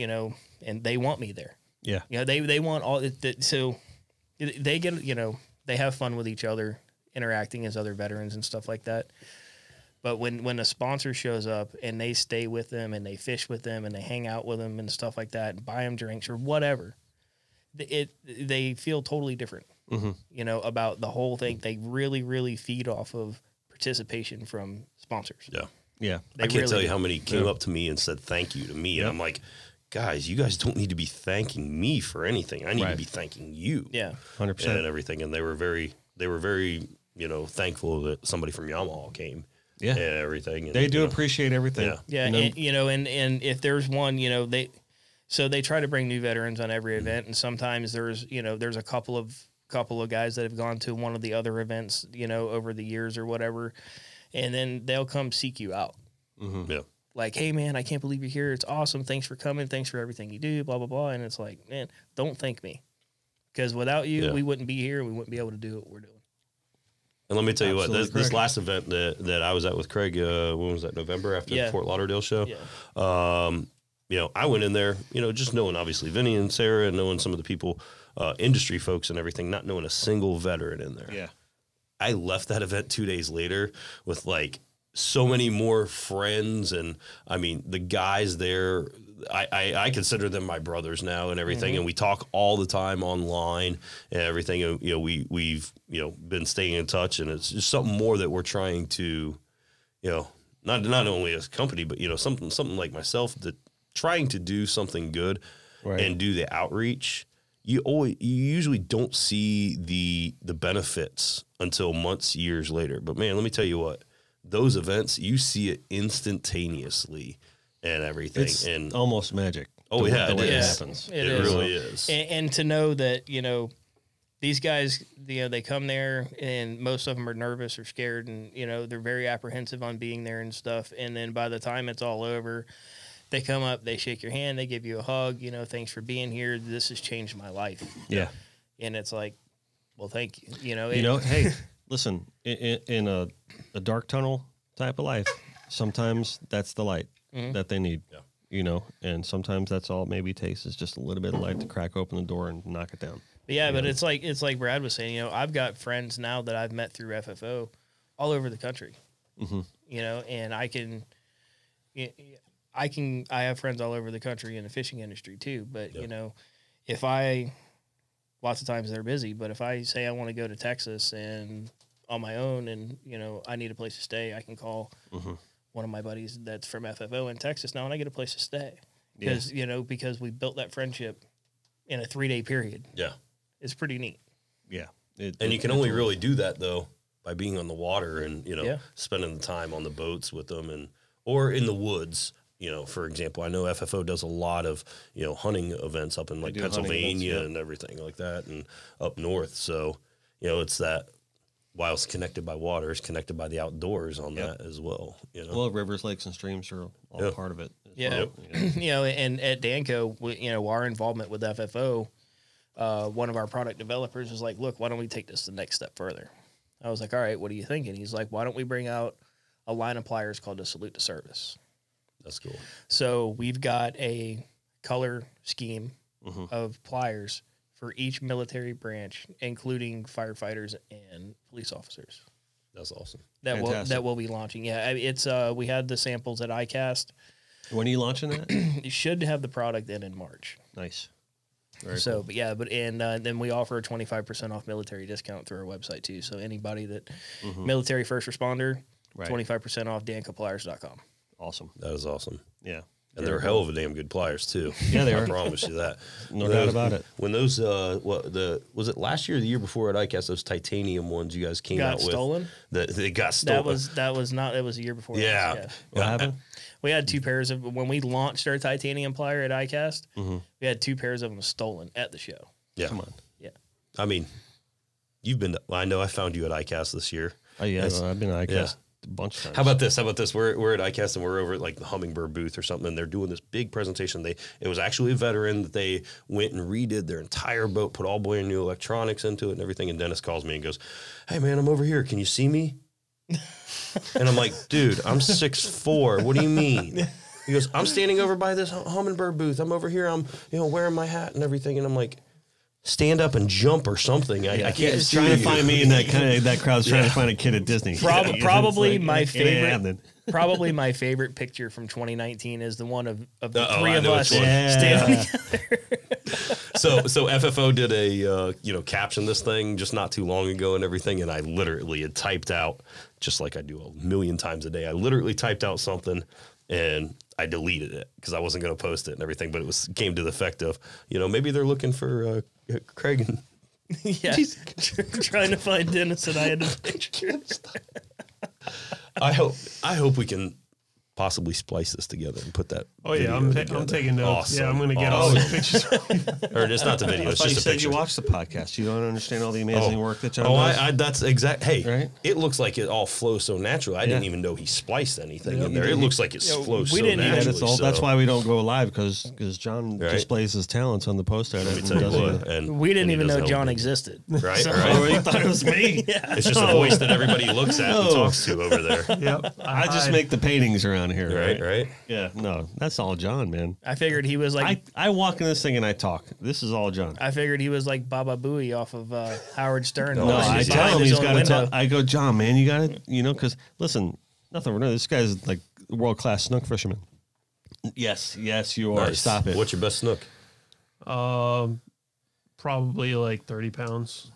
and they want me there. Yeah, they want all that. So they get they have fun with each other, interacting as other veterans and stuff like that. But when a sponsor shows up and they stay with them and they fish with them and they hang out with them and stuff like that and buy them drinks or whatever, they feel totally different. About the whole thing. They really feed off of participation from sponsors. Yeah. I can't tell you how many came up to me and said thank you to me. And I'm like, guys, you guys don't need to be thanking me for anything. I need to be thanking you. Yeah. 100%. And everything. And they were very, thankful that somebody from Yamaha came. Yeah. And everything. And, they do appreciate everything. Yeah. And if there's one, they try to bring new veterans on every event. And sometimes there's a couple of guys that have gone to one of the other events, over the years or whatever. And then they'll come seek you out. Yeah. Like, hey, man, I can't believe you're here. It's awesome. Thanks for coming. Thanks for everything you do, blah, blah, blah. And it's like, man, don't thank me. Because without you, we wouldn't be here. We wouldn't be able to do what we're doing. And let me tell you what, this last event that I was at with Craig, when was that, November after the Fort Lauderdale show? Yeah. I went in there, just knowing, obviously, Vinny and Sarah and knowing some of the people, industry folks and everything, not knowing a single veteran in there. Yeah. I left that event 2 days later with like so many more friends. And I mean, the guys there, I consider them my brothers now and everything. And we talk all the time online and everything. And, we've been staying in touch, and it's just something more that we're trying to, not only as a company, but, something like myself, that trying to do something good and do the outreach. You usually don't see the benefits until months, years later. But man, let me tell you what, those events, you see it instantaneously and everything. It's and almost magic. Oh yeah, it happens. It really is. And to know that, these guys, they come there and most of them are nervous or scared and, they're very apprehensive on being there and stuff. And then by the time it's all over, they come up, they shake your hand, they give you a hug, thanks for being here. This has changed my life. Yeah. And it's like, well, thank you. Hey, listen, in a dark tunnel type of life, sometimes that's the light that they need. Yeah. And sometimes that's all it maybe takes is just a little bit of light to crack open the door and knock it down. But it's like Brad was saying, I've got friends now that I've met through FFO all over the country. And I have friends all over the country in the fishing industry too. But, lots of times they're busy, but if I say I want to go to Texas and on my own and, I need a place to stay, I can call one of my buddies that's from FFO in Texas now and I get a place to stay. Because, because we built that friendship in a 3-day period. Yeah. It's pretty neat. Yeah. And you can only really do that though by being on the water and, spending the time on the boats with them or in the woods. For example, I know FFO does a lot of, hunting events up in like Pennsylvania and everything like that and up north. So, it's that while it's connected by water, it's connected by the outdoors on that as well. Well, rivers, lakes, and streams are all part of it. Well, and at Danco, our involvement with FFO, one of our product developers was like, look, why don't we take this the next step further? I was like, all right, what are you thinking? He's like, why don't we bring out a line of pliers called a Salute to Service? That's cool. So we've got a color scheme of pliers for each military branch, including firefighters and police officers. That's awesome. That will be launching. Yeah, it's we had the samples at ICAST. When are you launching that? You should have the product in March. Nice. Very cool. Then we offer a 25% off military discount through our website too. So anybody that military first responder, 25% off DancoPliers.com. Awesome. That is awesome. Yeah. And they're a hell of a damn good pliers too. Yeah, they are. I promise you that. No doubt about it. When those, was it last year or the year before at ICAST, those titanium ones you guys came out with? Stolen? They got stolen. That was not, it was a year before. Yeah. What happened? We had 2 pairs of, when we launched our titanium plier at ICAST, we had 2 pairs of them stolen at the show. Yeah. Come on. Yeah. I mean, I know I found you at ICAST this year. Oh, yeah. I've been at ICAST a bunch of times. How about this? We're at ICAST and we're over at like the Hummingbird booth or something, and they're doing this big presentation. It was actually a veteran that they went and redid their entire boat, put all brand new electronics into it and everything. And Dennis calls me and goes, "Hey man, I'm over here. Can you see me?" And I'm like, "Dude, I'm 6'4". What do you mean?" He goes, "I'm standing over by this Hummingbird booth. I'm over here. I'm wearing my hat and everything." And I'm like, "Stand up and jump or something." I can't see trying to you. find me in that crowd's trying to find a kid at Disney. Probably Like, my it ain't happening. favorite. Probably my favorite picture from 2019 is the one of the Uh-oh, 3 I of know us which one. standing together. So FFO did a caption this thing just not too long ago and everything, and I literally had typed out, just like I do a million times a day, I literally typed out something and I deleted it because I wasn't going to post it and everything, but it came to the effect of, maybe they're looking for Craig and Yeah, trying to find Dennis and I had a picture. I hope we can possibly splice this together and put that. Oh yeah, I'm taking notes. Awesome. Yeah, I'm going to get all the pictures. Or it's not the video. It's I thought just you a said picture. you watched the podcast. You don't understand all the amazing work that John does. That's exact. Hey, Right? It looks like it all flows so naturally. I didn't even know he spliced anything in there. It looks like it flows so didn't even- naturally. That's why we don't go live because John Right. displays his talents on the post edit. Let me and tell you does what, it. and We didn't and he even does know help John me. existed. Right, So- right. Oh, you thought it was me? It's just a voice that everybody looks at and talks to over there. Yep. I just make the paintings around here. Right. Yeah, no, that's all John, man. I figured he was like I walk in this thing and I talk. This is all John. I figured he was like Baba Booey off of Howard Stern. No, No, Oh, I he's tell him his he's own got to window. talk. I go, John, man, you got to, because listen, nothing wrong. This guy's like world class snook fisherman. Yes, you are. Nice. Stop it. What's your best snook? Probably like 30 pounds.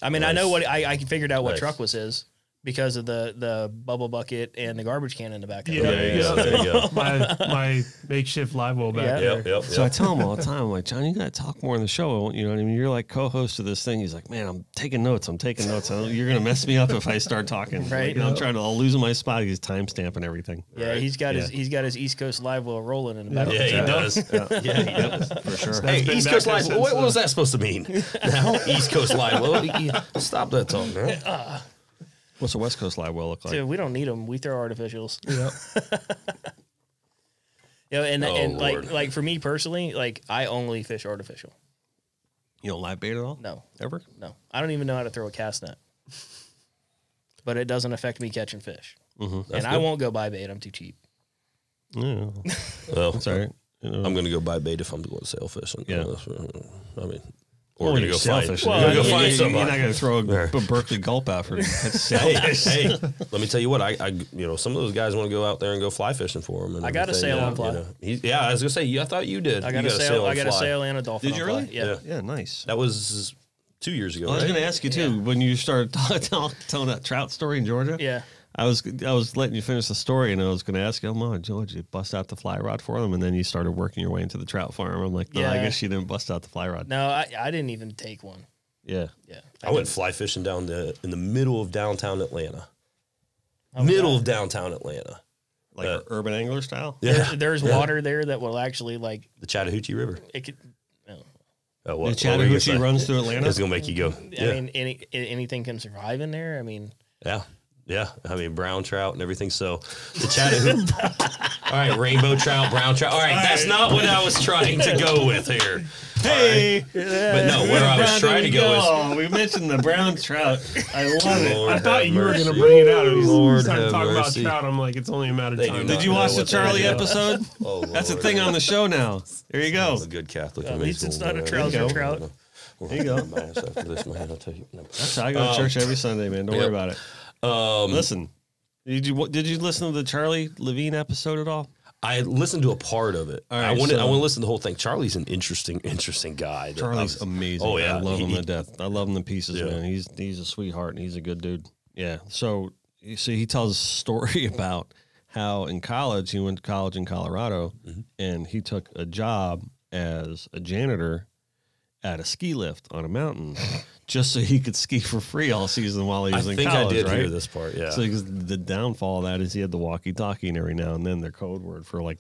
I mean, I know what I figured out what Nice. truck was his because of the bubble bucket and the garbage can in the back. Yeah. There you go. There you go. my makeshift live well back Yeah. there. Yep. So I tell him all the time, I'm like, John, you got to talk more on the show. You know what I mean? You're like co-host of this thing. He's like, man, I'm taking notes. I know you're going to mess me up if I start talking. Right. Like, I'll lose my spot. He's timestamp and everything. Yeah, Right. he's got his East Coast live well rolling in the back. Yeah, he does. Yeah, he does, for sure. Hey, been East back Coast there Live. since, What was that supposed to mean? Now, East Coast Live. Well, stop that talk, man. What's a West Coast live well look like? Dude, we don't need them. We throw artificials. Yep. And Lord. like for me personally, like I only fish artificial. You don't live bait at all? No, Ever? no, I don't even know how to throw a cast net. But it doesn't affect me catching fish, and I won't go buy bait. I'm too cheap. Yeah. Well, That's all right. I'm going to go buy bait if I'm going sail fishing. Yeah. I mean, or we're going to go find. selfish. We're going to go find You're somebody. not going to throw a Berkeley gulp out for that's selfish. Hey, let me tell you what. I some of those guys want to go out there and go fly fishing for them. And I got a everything, sail you know, on fly. you know. Yeah, I was going to say. I thought you did. I got You a sail. I got a fly. sail and a dolphin. Did you on fly. really? Yeah. Yeah, nice. That was 2 years ago. I was right? going to ask you too when you started telling that trout story in Georgia. Yeah. I was letting you finish the story, and I was going to ask you, "Oh, George, you bust out the fly rod for them?" And then you started working your way into the trout farm. I'm like, "No, I Yeah. guess you didn't bust out the fly rod." No, I didn't even take one. Yeah, Yeah. I went fly fishing in the middle of downtown Atlanta. Oh, Middle of downtown Atlanta. like urban angler style. Yeah, There's water there that will actually like the Chattahoochee River. it could. Oh, The what were you gonna Chattahoochee say? runs through Atlanta. It's gonna make you go. I mean, anything can survive in there. I mean, Yeah. Yeah, I mean brown trout and everything. So the Chattanooga. All right, rainbow trout, brown trout. All right, that's not what I was trying to go with here. Hey, But no, where I was trying to go is we mentioned the brown trout. I love it. Lord I thought have you were mercy. going to bring it out. If Lord you started have talking about mercy. trout, I'm like, it's only a matter of They do time. not Did you watch know the what Charlie that is. episode? Oh, That's a Lord. thing on the show now. There you go. I'm a good Catholic. At least it's not a trouser trout. There you go. Mass after this, man. I'll tell you. No. That's how I go to church every Sunday, man. Don't worry about it. Listen, did you listen to the Charlie Levine episode at all? I listened to a part of it. All right, I want so- to listen to the whole thing. Charlie's an interesting guy. Charlie's amazing. Oh yeah, I love him to death. I love him to pieces, Yeah. man. He's a sweetheart and he's a good dude. Yeah. So you see, he tells a story about how in college he went to college in Colorado, and he took a job as a janitor at a ski lift on a mountain, just so he could ski for free all season while he was in college. I did right? hear this part. Yeah. So the downfall of that is he had the walkie-talkie, and every now and then their code word for like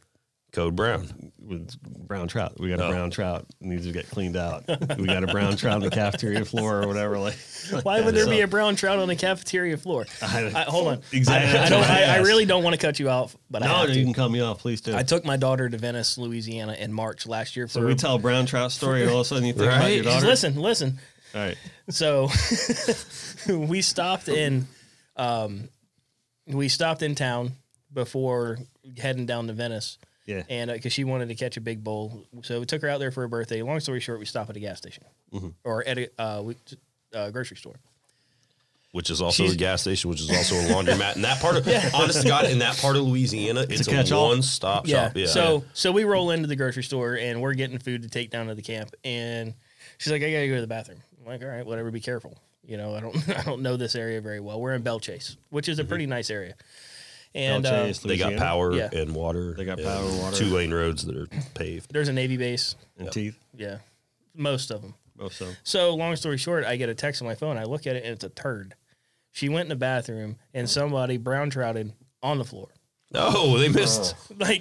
Code Brown. with brown trout. We got a brown trout. It needs to get cleaned out. We got a brown trout on the cafeteria floor or whatever. Like, Why would there be a brown trout on the cafeteria floor? Hold on. Exactly. I really don't want to cut you off, but I no, have you to. can cut me off, please do. I took my daughter to Venice, Louisiana in March last year. So we tell a brown trout story, and all of a sudden you think about your Right. daughter. Listen. All right. So we stopped in town before heading down to Venice. Yeah. And because she wanted to catch a big bull, so we took her out there for her birthday. Long story short, we stopped at a gas station or at a grocery store. Which is also a gas station, which is also a laundromat. And that part of, honest to God, in that part of Louisiana, it's a catch-all. one-stop shop. Yeah. So we roll into the grocery store and we're getting food to take down to the camp. And she's like, I gotta go to the bathroom. I'm like, all right, whatever. Be careful. You know, I don't know this area very well. We're in Belle Chase, which is a pretty nice area. And Chase, they got Louisiana. power Yeah. and water. They got power and water. 2-lane roads that are paved. there's a Navy base. And teeth. Yeah, most of them. Most of them. So long story short, I get a text on my phone. I look at it and it's a turd. She went in the bathroom and somebody brown trouted on the floor. Oh, they missed. Like,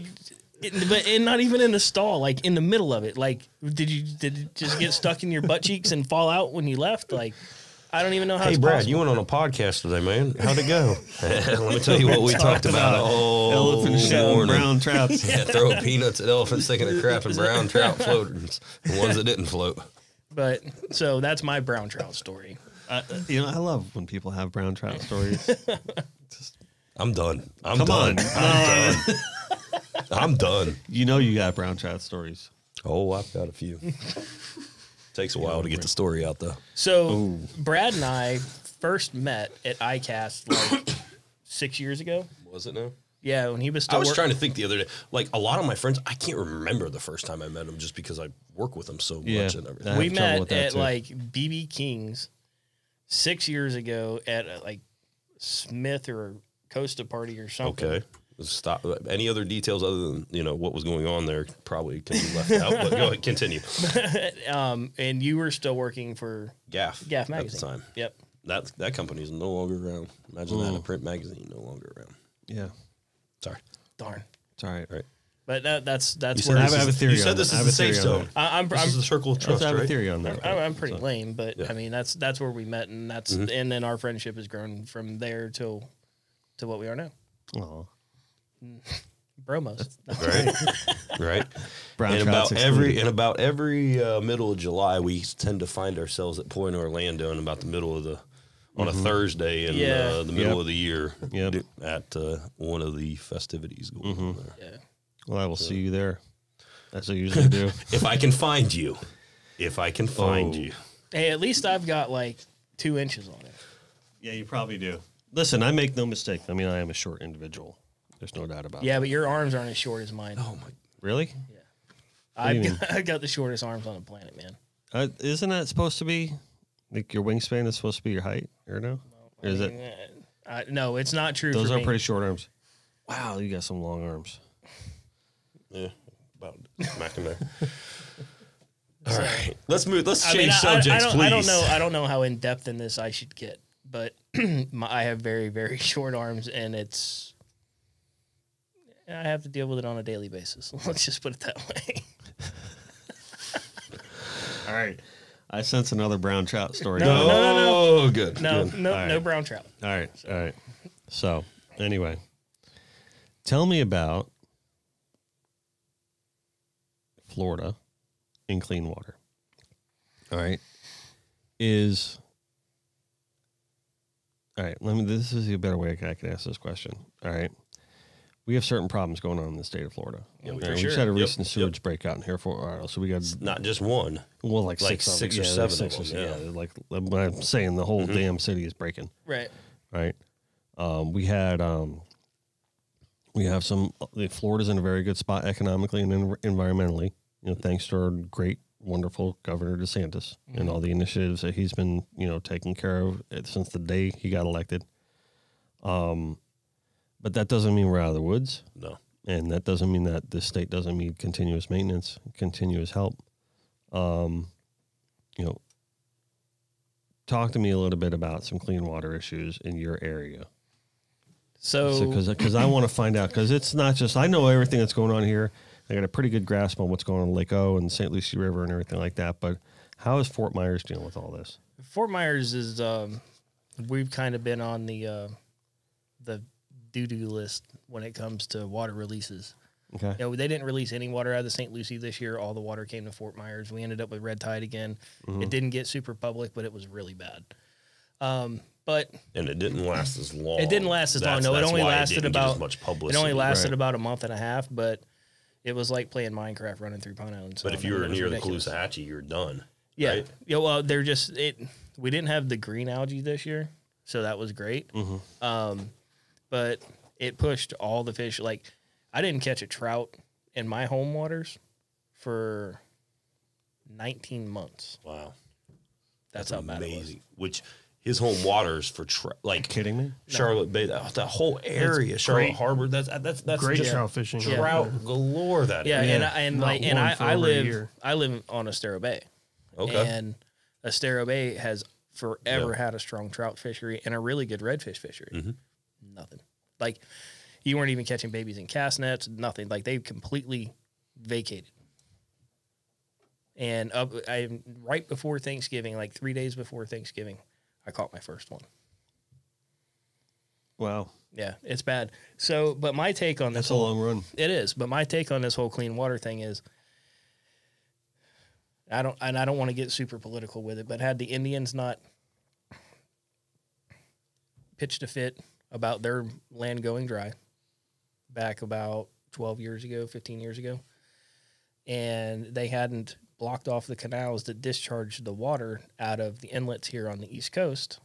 and not even in the stall, like in the middle of it. Like, did it just get stuck in your butt cheeks and fall out when you left? Like, I don't even know how. Hey, it's Brad, possible. you went on a podcast today, man. How'd it go? Let me tell you what we talked about. Oh, Elephant shit and morning. brown trouts. Yeah, throw peanuts at elephants thinking of crap and brown trout floaters. The ones that didn't float. But so that's my brown trout story. I love when people have brown trout stories. I'm done. I'm Come done. on. I'm done. I'm done. You know you got brown trout stories. Oh, I've got a few. Takes a while to get the story out, though. So Brad and I first met at ICAST like 6 years ago. Was it now? Yeah, when he was still. I was trying to think the other day. Like, a lot of my friends, I can't remember the first time I met them just because I work with them so Yeah. much and everything. I We have trouble met with that, at too. like BB King's 6 years ago at like Smith or Costa party or something. Okay. Stop. Any other details other than, what was going on there probably can be left out. But go ahead, continue. And you were still working for Gaff. Gaff At the magazine. time. Yep. That company is no longer around. Imagine that, a print magazine no longer around. Yeah. Sorry. Darn. It's all right. Right. But that's You where said I have a theory You on said that. this I is have a a safe theory on zone. I'm This is the circle of trust, I have a right? theory on that. I'm pretty So- lame, but Yeah. I mean that's where we met, and and then our friendship has grown from there to what we are now. Aw. Bromos. Right. Right. Brown And trout's about every middle of July, we tend to find ourselves at Point Orlando, and about the middle of on a Thursday in Yeah. the middle Yep. of the year Yep. at one of the festivities going on there. Yeah. Well, I will see you there. That's what I usually do. If I can find you. If I can find Oh. you. Hey, at least I've got like 2 inches on it. Yeah, you probably do. Listen, I make no mistake. I mean, I am a short individual. There's no doubt about it. Yeah, but your arms aren't as short as mine. Oh, my. Really? do you mean? I've got the shortest arms on the planet, man. Isn't that supposed to be, like, your wingspan is supposed to be your height, or no? Or is it? No, it's not true. Those for are me. pretty short arms. Wow, you got some long arms. Yeah. About smacking there. All right. Let's move. Let's I change mean, subjects, please. I don't know how in depth in this I should get, but I have very, very short arms, and I have to deal with it on a daily basis. Let's just put it that way. All right. I sense another brown trout story. No. Oh, good. No, good. no, All no right. brown trout. All right. All right. So, anyway, tell me about Florida in clean water. All right. All right, this is a better way I can ask this question. All right. We have certain problems going on in the state of Florida. Yeah, All for right, sure. We just had a Yep, recent sewage breakout in here for a while. So we got Not just one. well, like like six or of seven six of or them, yeah. yeah. Like I'm saying, the whole damn city is breaking. Right. Right. We have Florida's in a very good spot economically and environmentally, thanks to our great, wonderful Governor DeSantis and all the initiatives that he's been, taking care of since the day he got elected. But that doesn't mean we're out of the woods. No. And that doesn't mean that the state doesn't need continuous maintenance, continuous help. Talk to me a little bit about some clean water issues in your area. So Because I want to find out, because it's not just, I know everything that's going on here. I got a pretty good grasp on what's going on in Lake O and St. Lucie River and everything like that. But how is Fort Myers dealing with all this? Fort Myers is, we've kind of been on the doo-doo list when it comes to water releases. Okay. They didn't release any water out of the St. Lucie this year. All the water came to Fort Myers. We ended up with red tide again. It didn't get super public, but it was really bad. And it didn't last as long. it didn't last as long. No, it only lasted about as much publicity. It only lasted Right. about a month and a half, but it was like playing Minecraft running through Pine Island. But if you were near the Caloosahatchee, you're done. yeah, right? yeah. Well, they're just it. We didn't have the green algae this year, so that was great. But it pushed all the fish. Like I didn't catch a trout in my home waters for 19 months. Wow. That's how bad it was. Amazing. Which his home waters for like Kidding me? Charlotte Bay, that whole area, Charlotte great. Harbor. That's Great just trout fishing. trout galore. That Yeah, area. I live on Estero Bay. Okay. And Estero Bay has forever had a strong trout fishery and a really good redfish fishery. Nothing. Like you weren't even catching babies in cast nets. Nothing. Like they completely vacated. And right before Thanksgiving, like 3 days before Thanksgiving, I caught my first one. Wow. Yeah, it's bad. So, but my take on this That's a long run. It is, but my take on this whole clean water thing is, I don't want to get super political with it, but had the Indians not pitched a fit about their land going dry back about 12 years ago, 15 years ago, and they hadn't blocked off the canals that discharged the water out of the inlets here on the East Coast,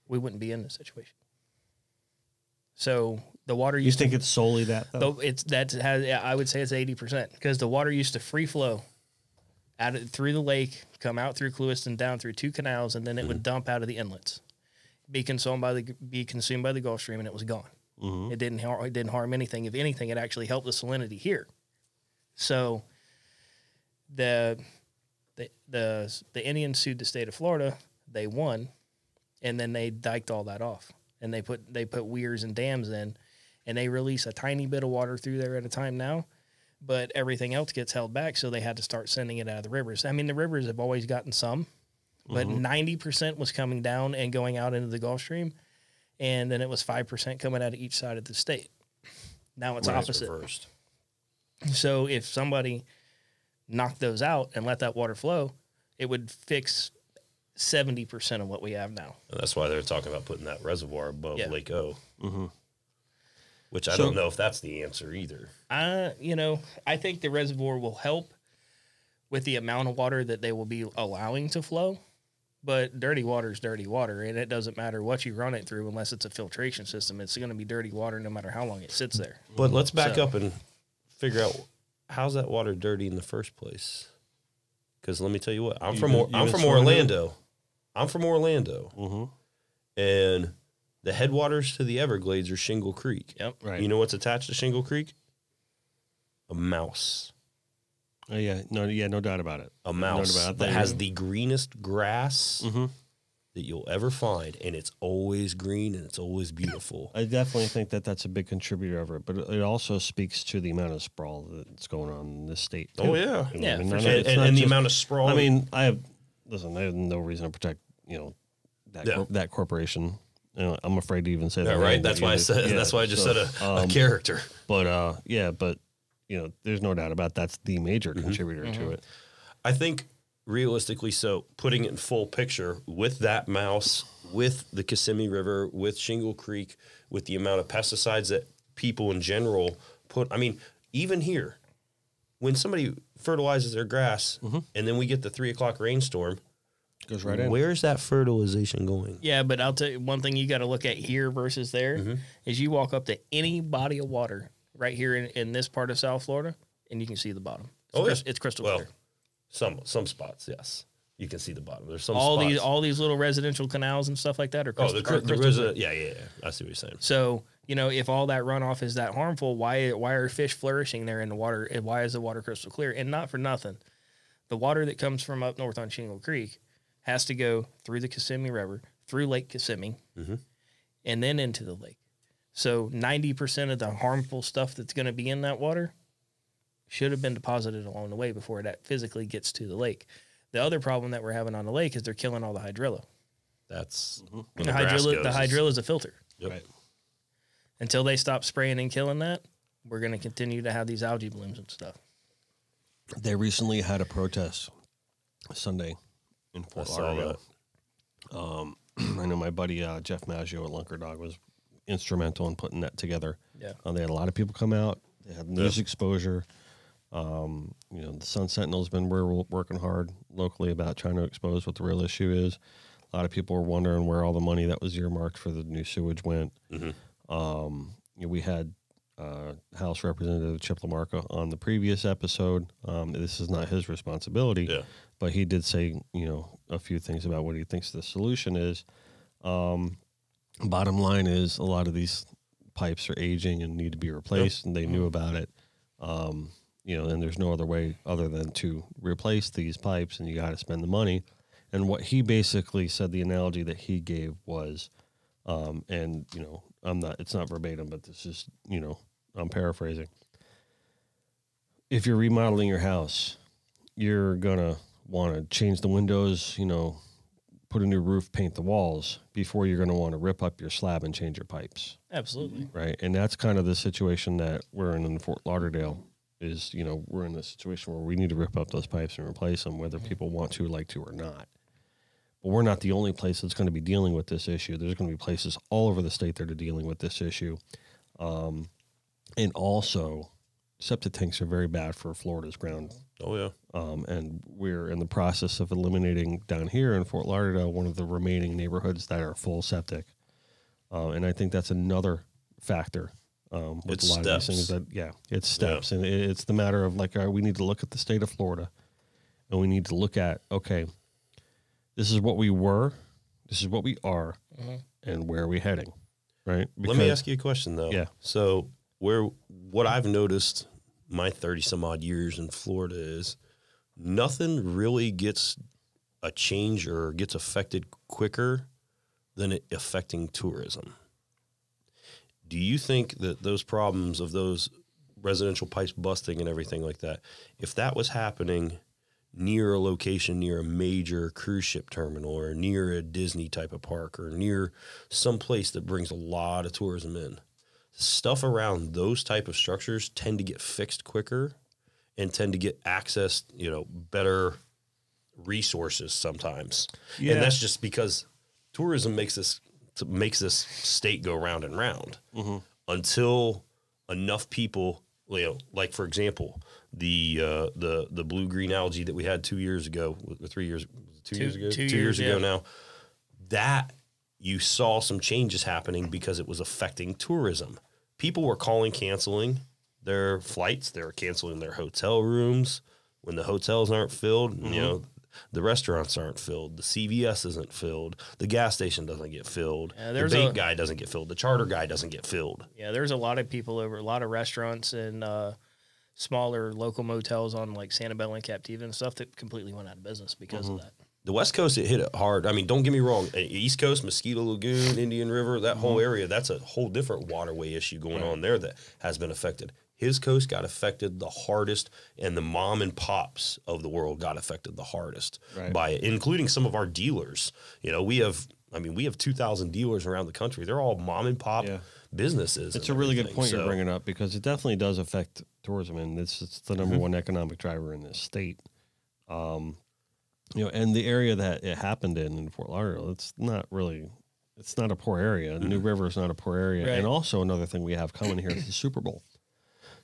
we wouldn't be in this situation. So the water You used think it's solely that, though? I would say it's 80% because the water used to free flow out through the lake, come out through Clewiston, down through two canals, and then it would dump out of the inlets, be consumed by the Gulf Stream, and it was gone. It didn't harm anything. If anything, it actually helped the salinity here. So the Indians sued the state of Florida. They won, and then they diked all that off, and they put weirs and dams in, and they release a tiny bit of water through there at a time now, but everything else gets held back, so they had to start sending it out of the rivers. I mean, the rivers have always gotten some, but 90% was coming down and going out into the Gulf Stream, and then it was 5% coming out of each side of the state. Now it's opposite. Reversed. So if somebody knocked those out and let that water flow, it would fix 70% of what we have now. And that's why they're talking about putting that reservoir above Lake O. Which I So- don't know if that's the answer either. I think the reservoir will help with the amount of water that they will be allowing to flow. But dirty water is dirty water, and it doesn't matter what you run it through unless it's a filtration system. It's going to be dirty water no matter how long it sits there. But let's back So- up and figure out how's that water dirty in the first place. Because let me tell you what, I'm from Orlando. I'm from Orlando, and the headwaters to the Everglades are Shingle Creek. Yep. Right. You know what's attached to Shingle Creek? A mouse. No doubt about it. A mouse about that that. has the greenest grass that you'll ever find, and it's always green and it's always beautiful. I definitely think that that's a big contributor of it, but it also speaks to the amount of sprawl that's going on in this state. Oh, yeah. You know, Yeah, I mean, for not- sure. it's And not the just- amount of sprawl. I mean, I have no reason to protect, that Yeah. that corporation. I'm afraid to even say that. Yeah, right. That's why I said. Yeah, that's why I just so, said a character. But but there's no doubt about that's the major contributor to it. I think realistically, so putting it in full picture with that mouse, with the Kissimmee River, with Shingle Creek, with the amount of pesticides that people in general put. I mean, even here, when somebody fertilizes their grass and then we get the 3 o'clock rainstorm, goes right in. Where's that fertilization going? Yeah, but I'll tell you one thing you got to look at here versus there is you walk up to any body of water right here in this part of South Florida and you can see the bottom. It's crystal clear. Some spots, yes, you can see the bottom. There's some all spots. these little residential canals and stuff like that are crystal, the crystal resident. clear. Yeah. I see what you're saying. So if all that runoff is that harmful, why are fish flourishing there in the water? And why is the water crystal clear? And not for nothing, the water that comes from up north on Shingle Creek has to go through the Kissimmee River, through Lake Kissimmee, and then into the lake. So 90% of the harmful stuff that's going to be in that water should have been deposited along the way before that physically gets to the lake. The other problem that we're having on the lake is they're killing all the hydrilla. That's The hydrilla is a filter. Yep. Right. Until they stop spraying and killing that, we're going to continue to have these algae blooms and stuff. They recently had a protest Sunday in Fort Lauderdale. I know my buddy Jeff Maggio at Lunker Dog was instrumental in putting that together. Yeah. They had a lot of people come out. They had news exposure. The Sun Sentinel's been working hard locally about trying to expose what the real issue is. A lot of people were wondering where all the money that was earmarked for the new sewage went. We had House Representative Chip LaMarca on the previous episode. This is not his responsibility, but he did say, a few things about what he thinks the solution is. Bottom line is a lot of these pipes are aging and need to be replaced, and they knew about it. And there's no other way other than to replace these pipes, and you got to spend the money. And what he basically said, the analogy that he gave was, it's not verbatim, but this is, I'm paraphrasing. If you're remodeling your house, you're going to want to change the windows, put a new roof, paint the walls before you're going to want to rip up your slab and change your pipes. Absolutely. Right. And that's kind of the situation that we're in Fort Lauderdale is, we're in a situation where we need to rip up those pipes and replace them, whether people want to, like to, or not. But we're not the only place that's going to be dealing with this issue. There's going to be places all over the state that are dealing with this issue. And also, septic tanks are very bad for Florida's ground. Oh, yeah. And we're in the process of eliminating down here in Fort Lauderdale one of the remaining neighborhoods that are full septic. And I think that's another factor with It's a lot steps. of these things. It's steps. And it's the matter of we need to look at the state of Florida, and we need to look at, okay, this is what we were, this is what we are, and where are we heading, right? Let me ask you a question, though. Yeah. So what I've noticed my 30-some-odd years in Florida is nothing really gets a change or gets affected quicker than it affecting tourism. Do you think that those problems of those residential pipes busting and everything like that, if that was happening near a location, near a major cruise ship terminal or near a Disney type of park or near some place that brings a lot of tourism in, stuff around those type of structures tend to get fixed quicker and tend to get access, better resources sometimes. Yeah. And that's just because tourism makes this state go round and round until enough people, like for example, the blue-green algae that we had 2 years ago, 3 years, 2 years ago, 2 years ago now, that you saw some changes happening because it was affecting tourism. People were canceling their flights. They were canceling their hotel rooms. When the hotels aren't filled, the restaurants aren't filled. The CVS isn't filled. The gas station doesn't get filled. The bait guy doesn't get filled. The charter guy doesn't get filled. Yeah, there's a lot of people over, a lot of restaurants and smaller local motels on like Sanibel and Captiva and stuff that completely went out of business because of that. The West Coast, it hit it hard. I mean, don't get me wrong. East Coast, Mosquito Lagoon, Indian River, that whole area, that's a whole different waterway issue going on there that has been affected. His coast got affected the hardest, and the mom and pops of the world got affected the hardest by it, including some of our dealers. We have I mean, we have 2,000 dealers around the country. They're all mom and pop businesses. It's a really good point you're bringing up because it definitely does affect tourism, and it's the number one economic driver in this state. And the area that it happened in Fort Lauderdale, it's not a poor area. New River is not a poor area. Right. And also another thing we have coming here is the Super Bowl.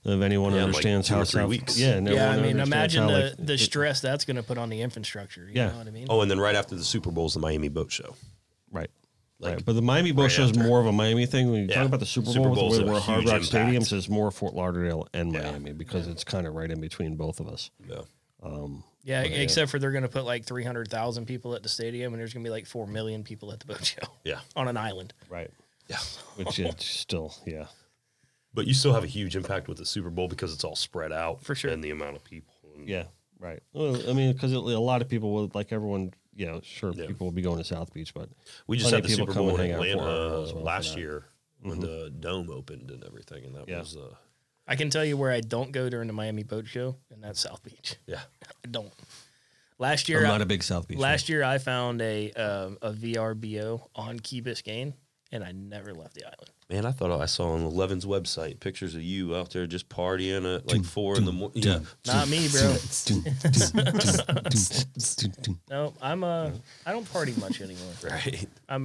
If anyone understands like 2 how or 3 weeks. Yeah. And Yeah, I mean, understands imagine how, the stress that's going to put on the infrastructure. You know what I mean? Oh, and then right after the Super Bowl is the Miami Boat Show. Right. Like, Right. But the Miami Boat Show is more of a Miami thing. When you talk about the Super Super Bowl, Bowl's with the way a we're Hard huge Rock impact. Stadiums, is more Fort Lauderdale and Miami because it's kind of right in between both of us. Yeah. Except for they're going to put like 300,000 people at the stadium, and there's going to be like 4 million people at the boat show. Yeah. On an island. Right. Yeah. Which is still, But you still have a huge impact with the Super Bowl because it's all spread out. For sure. And the amount of people. Yeah. Right. Well, I mean, because a lot of people will, like everyone, people will be going to South Beach, but We just plenty had the of people Super Bowl come in and hang out for Atlanta as well for last that. year when the dome opened and everything. And that was, I can tell you where I don't go during the Miami Boat Show, and that's South Beach. yeah. I don't. Last year, I'm not a big South Beach. Last year, I found a VRBO on Key Biscayne, and I never left the island. Man, I thought I saw on Levin's website pictures of you out there just partying at like 4 in the morning. Yeah. Not me, bro. No, I don't party much anymore. Right. I'm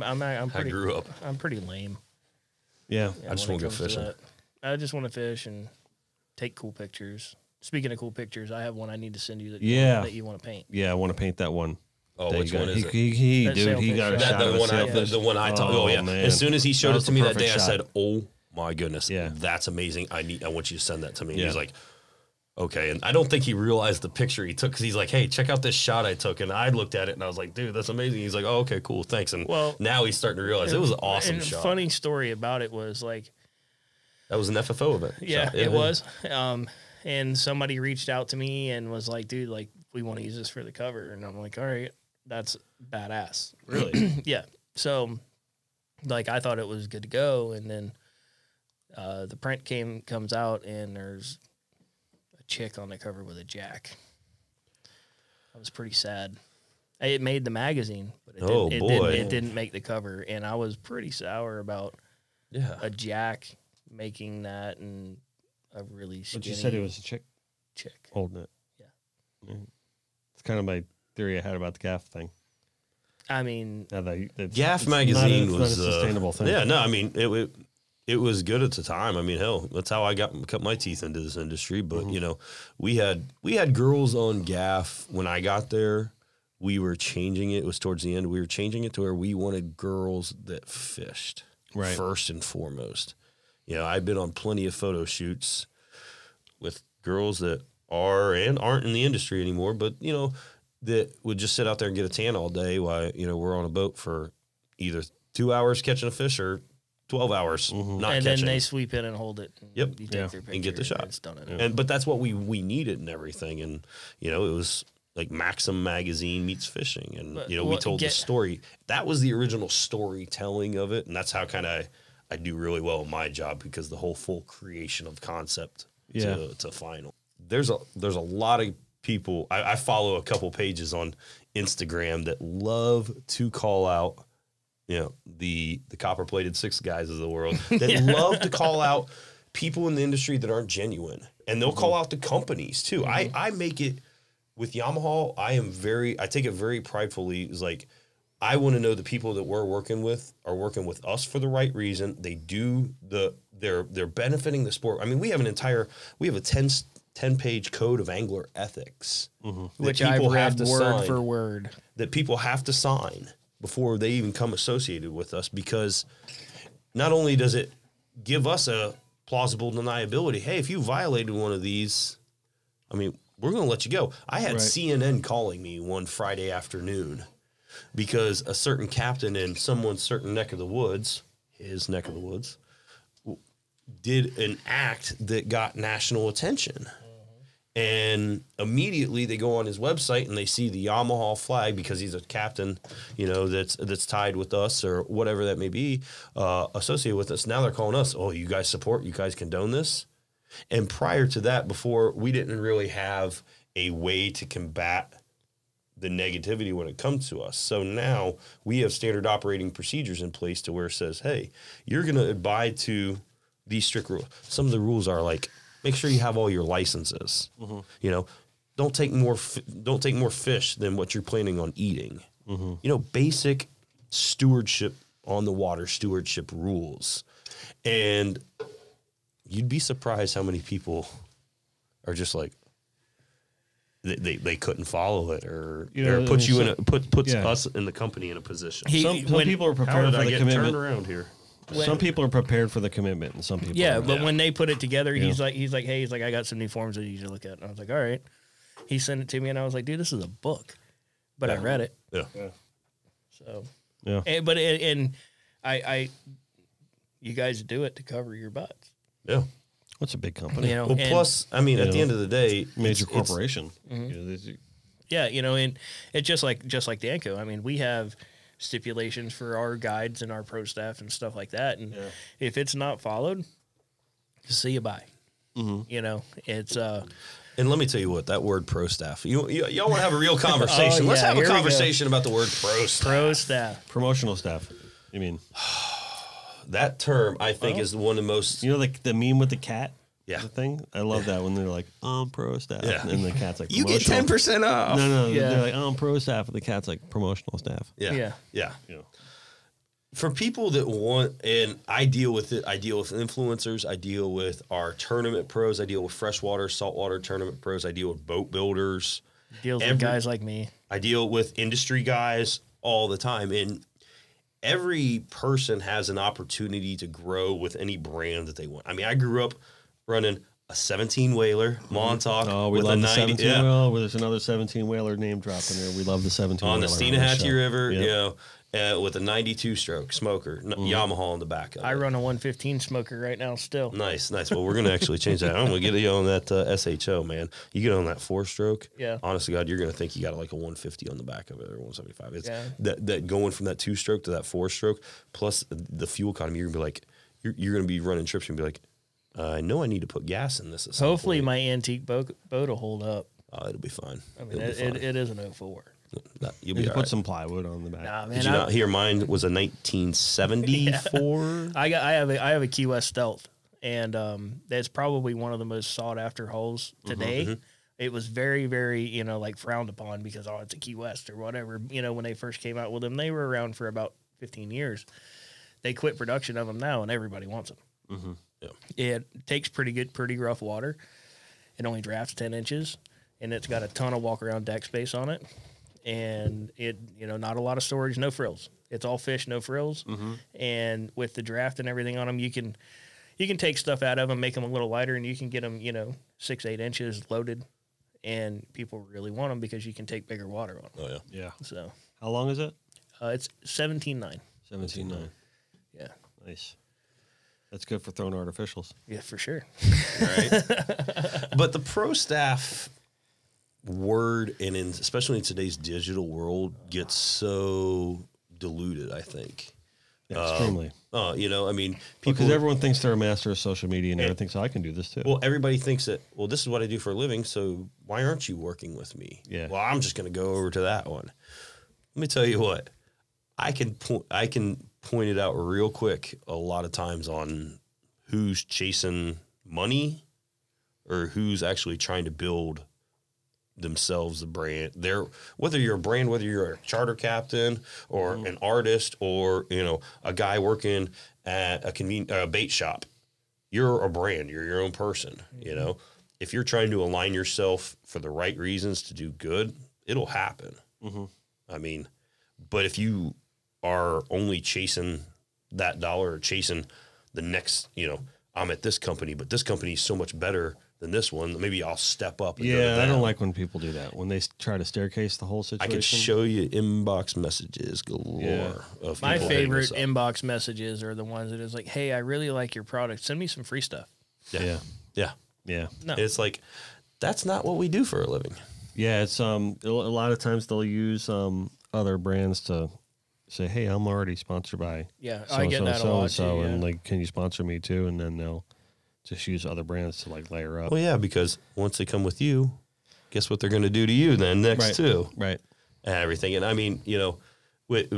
pretty. I grew up. I'm pretty lame. Yeah. I just when want it to go comes to fishing. that. I just want to fish and take cool pictures. Speaking of cool pictures, I have one I need to send you that you want to paint. Yeah, I want to paint that one. Oh, that which you one got. is it? He That dude, he sailfish got a shot. shot of The one I talked. Oh, yeah. man. As soon as he showed That it was to the me that perfect day, I shot. said, "Oh my goodness, Yeah. that's amazing! I want you to send that to me." And Yeah. he's like, "Okay." And I don't think he realized the picture he took because he's like, "Hey, check out this shot I took." And I looked at it and I was like, "Dude, that's amazing." He's like, "Oh, okay, cool, thanks." And Well, now he's starting to realize it was an awesome and shot. Funny story about it was like, That was an FFO event. yeah, shot. it was. And somebody reached out to me and was like, "Dude, like, we want to use this for the cover." And I'm like, "All right, that's badass." Really? Yeah. So, like, I thought it was good to go, and then the print comes out, and there's a chick on the cover with a jack. I was pretty sad. It made the magazine, but it didn't make the cover, and I was pretty sour about Yeah. a jack making that and a really skinny But you said it was a chick chick. holding it. Yeah. It's kind of my theory I had about the gaff thing. I mean, Gaff magazine it's was not a sustainable thing. Yeah, no, I mean it was good at the time. I mean, hell, that's how I cut my teeth into this industry. But we had girls on Gaff when I got there. We were changing it. It was towards the end. We were changing it to where we wanted girls that fished first and foremost. I've been on plenty of photo shoots with girls that are and aren't in the industry anymore, but that would just sit out there and get a tan all day while we're on a boat for either 2 hours catching a fish or 12 hours not and catching. then they sweep in and hold it. And Yep. you take Yeah. their picture And get the shot. It's done. But that's what we needed and everything. And it was like Maxim magazine meets fishing, and But we told the story. That was the original storytelling of it, and that's how kind of I do really well in my job because the whole full creation of concept to final. There's a lot of people. I follow a couple pages on Instagram that love to call out, the copper plated six guys of the world that love to call out people in the industry that aren't genuine, and they'll call out the companies too. I make it with Yamaha. I take it very pridefully. It's like, I want to know the people that we're working with are working with us for the right reason. They do they're benefiting the sport. I mean, we have a 10-page code of angler ethics, Which I've read word for word. That people have to sign before they even come associated with us, because not only does it give us a plausible deniability, hey, if you violated one of these, I mean, we're going to let you go. I had CNN calling me one Friday afternoon because a certain captain in someone's certain neck of the woods, his neck of the woods, did an act that got national attention. And immediately they go on his website and they see the Yamaha flag because he's a captain, that's tied with us or whatever that may be, associated with us. Now they're calling us, oh, you guys support, you guys condone this. And prior to that, before, we didn't really have a way to combat the negativity when it comes to us. So now we have standard operating procedures in place to where it says, hey, you're going to abide to these strict rules. Some of the rules are like, make sure you have all your licenses. You know, don't take more fish than what you're planning on eating. You know, basic stewardship on the water, stewardship rules. And you'd be surprised how many people are just like, they couldn't follow it, or puts us in the company in a position. Some people are prepared for the commitment. Turned around here. Some people are prepared for the commitment, and some people aren't. but when they put it together, he's like, hey, I got some new forms that you need to look at. And I was like, all right. He sent it to me, and I was like, dude, this is a book, but I read it. Yeah. So Yeah. And I you guys do it to cover your butts. Yeah. What's a big company? You know, Well, plus, I mean, at the end of the day, Major corporation. You know, yeah, you know, and it's just like Danco. I mean, we have stipulations for our guides and our pro staff and stuff like that, and if it's not followed, see you bye. You know, it's and let me tell you what, that word pro staff, y'all want to have a real conversation. Let's have a conversation about the word pro staff. Pro staff. promotional staff. You mean That term, I think, is one of the most. you know like the meme with the cat? Yeah. The thing. I love that when they're like, I'm pro staff, Yeah. and the cat's like, You get promotional. 10% off. No, Yeah. they're like, I'm pro staff, and the cat's like promotional staff. Yeah. Yeah. For people that want, and I deal with it, I deal with influencers, I deal with our tournament pros, I deal with freshwater, saltwater tournament pros, I deal with boat builders. Deals with guys like me. I deal with industry guys all the time. And every person has an opportunity to grow with any brand that they want. I mean, I grew up running a 17-whaler, Montauk. Oh, we with love a the 90, 17 whaler. Well, there's another 17-whaler name drop in there. We love the 17 on the Steenahatchee River, Yep. you know, with a 92 stroke smoker, Yamaha on the back of it. I run a 115 smoker right now still. Nice. Well, we're going to actually change that. I'm going to get you on that SHO, man. You get on that 4-stroke. Yeah. Honest to God, you're going to think you got like a 150 on the back of it or 175. It's Yeah. that going from that 2-stroke to that 4-stroke, plus the fuel economy, you're going to be like, you're going to be running trips and be like, I know I need to put gas in this. At some Hopefully point. my antique boat will hold up. Oh, it'll be fine. I mean, It'll be fine. it is an 04. No, you'll You be put all right. some plywood on the back. Nah, man. Did you not hear mine was a 1974? I have a Key West Stealth, and that's probably one of the most sought after hulls today. It was very, very, you know, like frowned upon because it's a Key West or whatever. You know, when they first came out with them, they were around for about 15 years. They quit production of them now, and everybody wants them. It takes pretty rough water. It only drafts 10 inches, and it's got a ton of walk around deck space on it. And it, you know, not a lot of storage, no frills. It's all fish, no frills. And with the draft and everything on them, you can take stuff out of them, make them a little lighter, and you can get them, you know, 6-8 inches loaded. And people really want them because you can take bigger water on them. Oh, yeah. Yeah. So How long is it? it's 17.9. 17.9. Yeah. Nice. That's good for throwing artificials. Yeah, for sure. Right. But the pro staff word, and especially in today's digital world, gets so diluted, I think. Yeah, extremely. You know, I mean, Because people. everyone thinks they're a master of social media and everything, so I can do this too. Well, everybody thinks that, well, this is what I do for a living, so why aren't you working with me? Yeah. Well, I'm just going to go over to that one. Let me tell you what. I can point it out real quick a lot of times on who's chasing money or who's actually trying to build themselves a brand. Whether you're a brand, whether you're a charter captain or an artist or, you know, a guy working at a bait shop, you're a brand. You're your own person. You know, if you're trying to align yourself for the right reasons to do good, it'll happen. I mean, but if you are only chasing that dollar or chasing the next, you know, I'm at this company, but this company is so much better than this one. Maybe I'll step up. And go to I them. don't like when people do that. When they try to staircase the whole I situation. can show you inbox messages galore. Yeah. Of My people hitting favorite us up. inbox messages are the ones that is like, hey, I really like your product. Send me some free stuff. Yeah. Yeah. Yeah. No. It's like, that's not what we do for a living. Yeah, it's a lot of times they'll use other brands to say, "Hey, I'm already sponsored by Yeah, I get that a lot too, yeah. and like, can you sponsor me too?" And then they'll just use other brands to like layer up. Well, yeah, because once they come with you, guess what they're going to do to you then next Right. too? Right. and everything. And I mean, you know,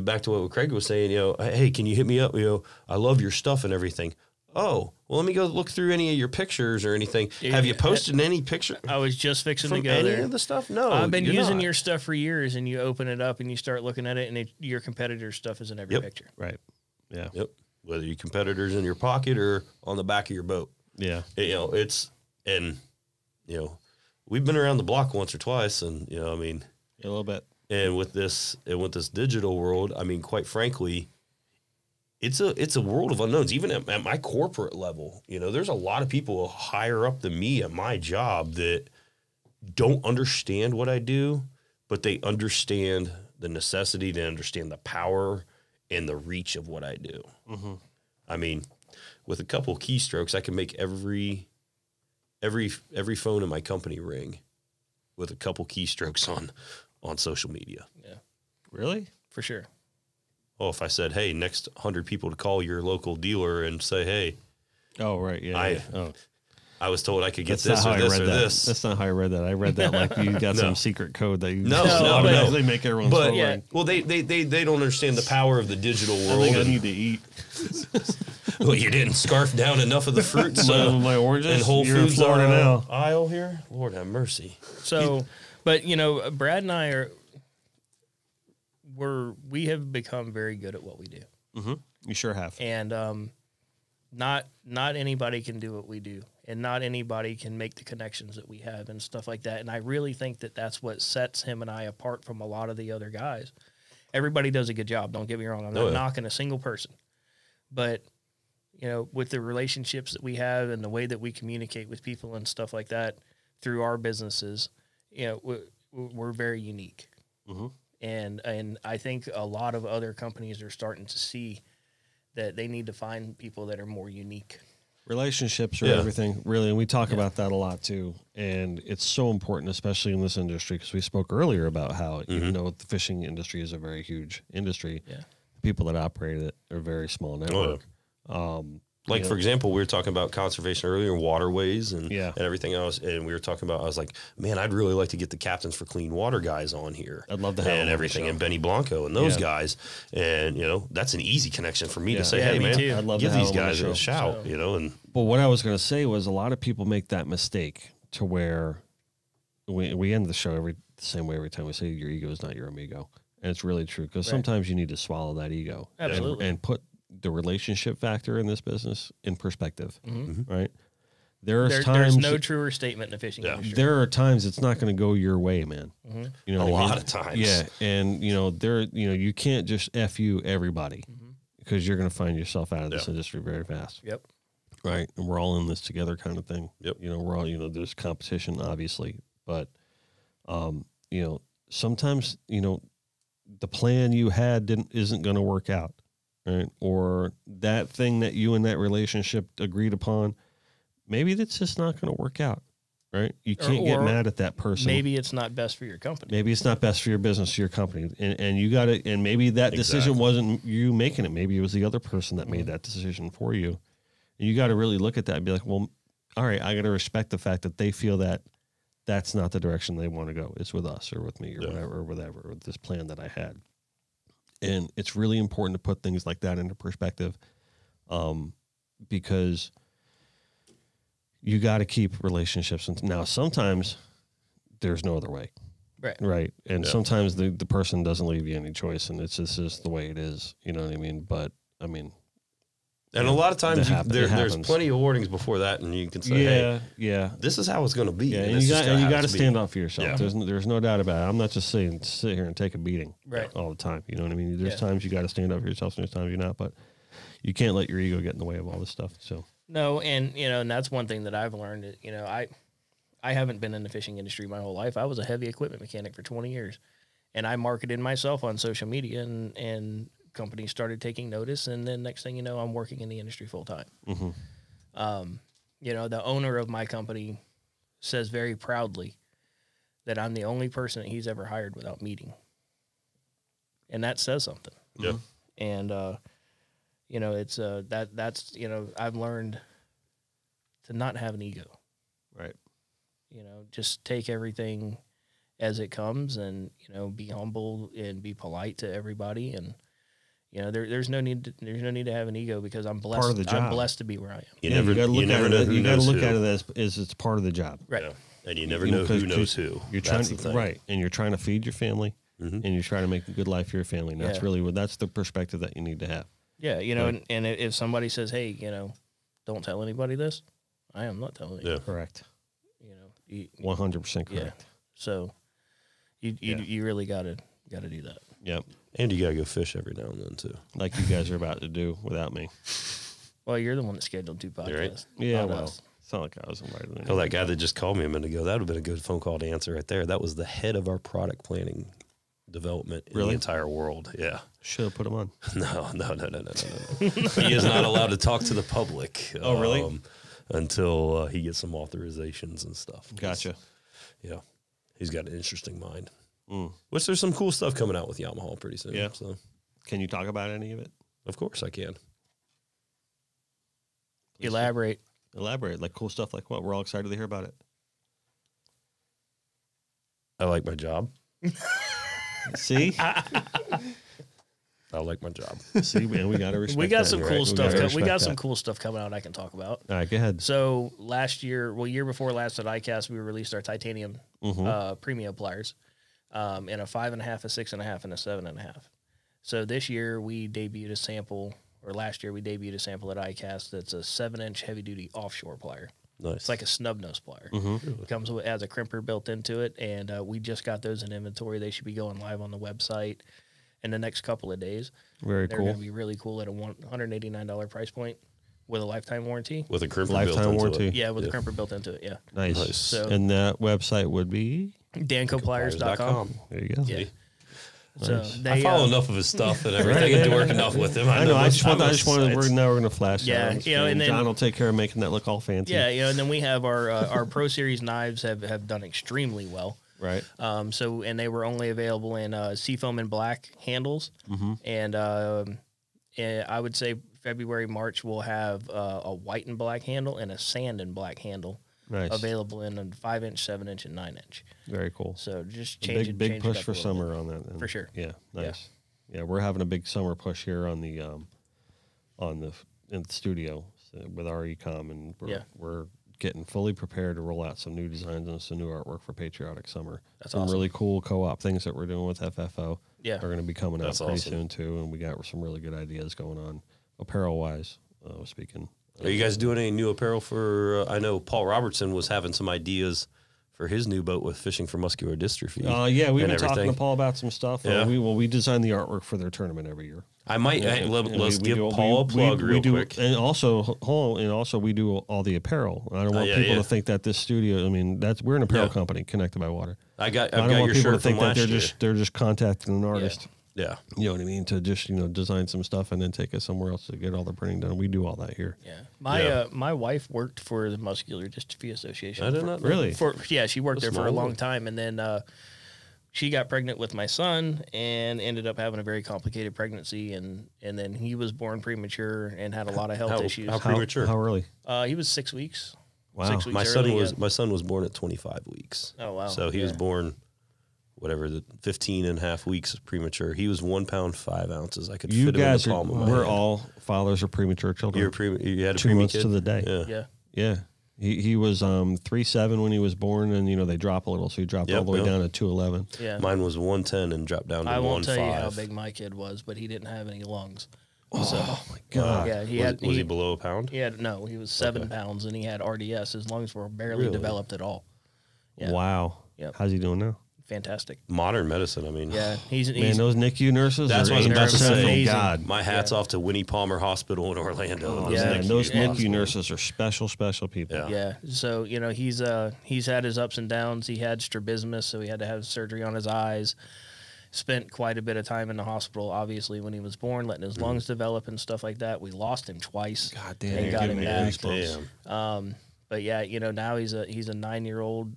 back to what Craig was saying, you know, hey, can you hit me up? You know, I love your stuff and everything. Oh, well, let me go look through any of your pictures or anything. Have you posted any picture? I was just fixing to From go any there. of the stuff? No, I've been you're using not. your stuff for years, and you open it up and you start looking at it, and your competitor's stuff is in every picture. Right. Yeah. Yep. Whether your competitor's in your pocket or on the back of your boat. Yeah. You know, and, you know, we've been around the block once or twice, and, you know, I mean. A little bit. And with this digital world, I mean, quite frankly, it's a world of unknowns. Even at my corporate level, you know, there's a lot of people higher up than me at my job that don't understand what I do, but they understand the necessity, they understand the power and the reach of what I do. Mm-hmm. I mean, with a couple of keystrokes, I can make every phone in my company ring with a couple keystrokes on social media. Yeah. Really? For sure. Oh, if I said, hey, next 100 people to call your local dealer and say, hey, Oh, right. Yeah. I was told I could get That's this not or how I this read or that. this. That's not how I read that. I read that like you got some secret code that you No, just no, automatically no. make everyone's But phone ring. well, they don't understand the power of the digital I world. think I and- need to eat. well, you didn't scarf down enough of the fruit. So my oranges. and Whole You're in Foods Florida now. aisle here. Lord have mercy. So, but you know, Brad and I we have become very good at what we do, You sure have. and not anybody can do what we do, and not anybody can make the connections that we have and stuff like that. And I really think that that's what sets him and I apart from a lot of the other guys. Everybody does a good job. Don't get me wrong. I'm not knocking a single person, but you know, with the relationships that we have and the way that we communicate with people and stuff like that through our businesses, you know, we're very unique. Mm-hmm. And I think a lot of other companies are starting to see that they need to find people that are more unique. Relationships are everything, really, and we talk about that a lot too. And it's so important, especially in this industry, because we spoke earlier about how even though the fishing industry is a very huge industry, the people that operate it are a very small network. Like, for example, we were talking about conservation earlier, waterways and everything else. And we were talking about, I was like, man, I'd really like to get the captains for clean water guys on here. I'd love to have them and on everything, the show. and Benny Blanco and those guys. And, you know, that's an easy connection for me to say, hey, me man, too. I'd love give to have these them on the guys show. a shout, you know. And But what I was going to say was a lot of people make that mistake to where we end the show the same way every time we say your ego is not your amigo. And it's really true, because sometimes you need to swallow that ego and put the relationship factor in this business in perspective, right? There's no truer statement in the fishing industry. There are times it's not going to go your way, man. You know, a what I mean? lot of times. Yeah, and you can't just F you everybody, because you're going to find yourself out of this industry very fast. Yep. Right, and we're all in this together, kind of thing. Yep. You know, we're all, there's competition, obviously, but sometimes the plan you had isn't going to work out, right? Or that thing that you and that relationship agreed upon, maybe that's just not going to work out, right? You can't get mad at that person. Maybe it's not best for your company. Maybe it's not best for your business, your company, and you got to. And maybe that decision wasn't you making it. Maybe it was the other person that made that decision for you. And you got to really look at that and be like, well, all right, I got to respect the fact that they feel that that's not the direction they want to go. It's with us or with me or whatever, or this plan that I had. And it's really important to put things like that into perspective, because you got to keep relationships. Now, sometimes there's no other way. Right. And sometimes the person doesn't leave you any choice, and it's just the way it is. You know what I mean? But, I mean... And a lot of times there's happens. plenty of warnings before that, and you can say, hey, this is how it's going to be. Yeah, and you got to stand up for yourself. Yeah. There's no doubt about it. I'm not just saying sit here and take a beating all the time. You know what I mean? There's times you got to stand up for yourself, and there's times you're not. But you can't let your ego get in the way of all this stuff. So no, and and that's one thing that I've learned. I haven't been in the fishing industry my whole life. I was a heavy equipment mechanic for 20 years, and I marketed myself on social media, and companies started taking notice, and then next thing you know, I'm working in the industry full time. The owner of my company says very proudly that I'm the only person that he's ever hired without meeting, and that says something. Yeah. And it's that's I've learned to not have an ego. right. Just take everything as it comes, and be humble and be polite to everybody, and there's no need to have an ego, because I'm blessed. Part of the job. I'm blessed to be where I am. You never know You who got to knows look who. at it as it's part of the job. Right. Yeah. And you never know who knows who. You're That's trying the thing. right, and you're trying to feed your family, and you're trying to make a good life for your family. And that's really that's the perspective that you need to have. Yeah, and if somebody says, "Hey, don't tell anybody this," I am not telling you. Yeah. Correct. 100% correct. Yeah. So you really gotta do that. Yep. And you got to go fish every now and then, too. Like you guys are about to do without me. Well, you're the one that scheduled 2 podcasts. Right. Yeah, not well, us. it's not like I was invited. Oh, that guy that just called me a minute ago, that would have been a good phone call to answer right there. That was the head of our product planning development in the entire world. Yeah. Should have put him on. No. He is not allowed to talk to the public. Oh, really? Until he gets some authorizations and stuff. Gotcha. Yeah. He's got an interesting mind. Which there's some cool stuff coming out with Yamaha pretty soon. Yeah. So, Can you talk about any of it? of course I can. Elaborate. Elaborate. Like cool stuff like what? We're all excited to hear about it. I like my job. See? I like my job. See, man, we got to respect We got that, some right? cool stuff. gotta We got respect some that. cool stuff coming out I can talk about. All right, go ahead. So year before last at ICAST, we released our titanium premium pliers in a 5.5, a 6.5, and a 7.5. So this year we debuted a sample, or last year we debuted a sample at ICAST that's a 7-inch heavy duty offshore plier. Nice. It's like a snub nose plier. It comes with, has a crimper built into it, and we just got those in inventory. They should be going live on the website in the next couple of days. Very They're cool. going to be really cool at a $189 price point with a lifetime warranty. With a crimper Lifetime built into warranty. it. Yeah, with a crimper built into it. Yeah. Nice. Nice. So- And that website would be? DancoPliers.com. There you go. Yeah. So they, I follow enough of his stuff and everything Right. and work enough with him. I know. I most just wanted. sites. Now we're gonna flash. that Yeah, on the screen. and then- John will take care of making that look all fancy. Yeah, and then we have our Pro Series knives have done extremely well. Right. And they were only available in seafoam and black handles, and I would say February, March we'll have a white and black handle and a sand and black handle Nice. available in a 5-inch, 7-inch, and 9-inch. Very cool. So just A change big change it push up a for little bit. summer on that. Then. For sure. Yeah. Nice. Yeah, we're having a big summer push here on the in the studio with our ecom, and we're getting fully prepared to roll out some new designs and some new artwork for Patriotic Summer. That's some awesome. really cool co-op things that we're doing with FFO. Yeah. are going to be coming out That's pretty awesome. soon too, and we got some really good ideas going on, apparel wise. Speaking. Are you guys doing any new apparel for? I know Paul Robertson was having some ideas for his new boat with fishing for muscular dystrophy. Yeah, we've and been talking everything. to Paul about some stuff. Yeah. We design the artwork for their tournament every year. I might And let's we give do- Paul a plug real quick. And also we do all the apparel. I don't want yeah, people yeah. to think that this studio. I mean, we're an apparel Yeah. company connected by water. I've got I don't your want people to shirt think from that last year. they're just contacting an artist. Yeah, You know what I mean? To just design some stuff and then take it somewhere else to get all the printing done. We do all that here. Yeah. My wife worked for the Muscular Dystrophy Association. I did not know. Really? She worked there for a small long world. time, and then she got pregnant with my son and ended up having a very complicated pregnancy, and then he was born premature and had a lot of health issues. how premature? How early? He was 6 weeks. Wow. 6 weeks My early, son was born at 25 weeks. Oh, wow. So he was Yeah. born, whatever, the 15 and a half weeks premature. He was 1 pound 5 ounces. I could You fit him in guys the palm of my we're hand. all fathers of premature children. You had a 2 preemie months kid? to the day. Yeah. Yeah. Yeah. He was 3'7" when he was born, and they drop a little, so he dropped all Yep, the way yep. down to 211. Yeah. Mine was 110 and dropped down to I won't 1.5. tell you how big my kid was, but he didn't have any lungs. Oh my god! Yeah, Was he below a pound? He was 7 pounds, and he had RDS. His lungs were barely Really? developed at all. Yeah. Wow. Yep. How's he doing now? Fantastic. Modern medicine, I mean. Yeah, he's Man, those NICU nurses. That's are what I was about to angels say. from Amazing. God. My hat's off to Winnie Palmer Hospital in Orlando. Yeah, Man, those NICU hospitals. nurses are special people. Yeah. Yeah, so he's had his ups and downs. He had strabismus, so he had to have surgery on his eyes. Spent quite a bit of time in the hospital, obviously, when he was born, letting his lungs develop and stuff like that. We lost him twice. God damn, and you're got giving him me back. goosebumps. But yeah, now he's a 9-year-old,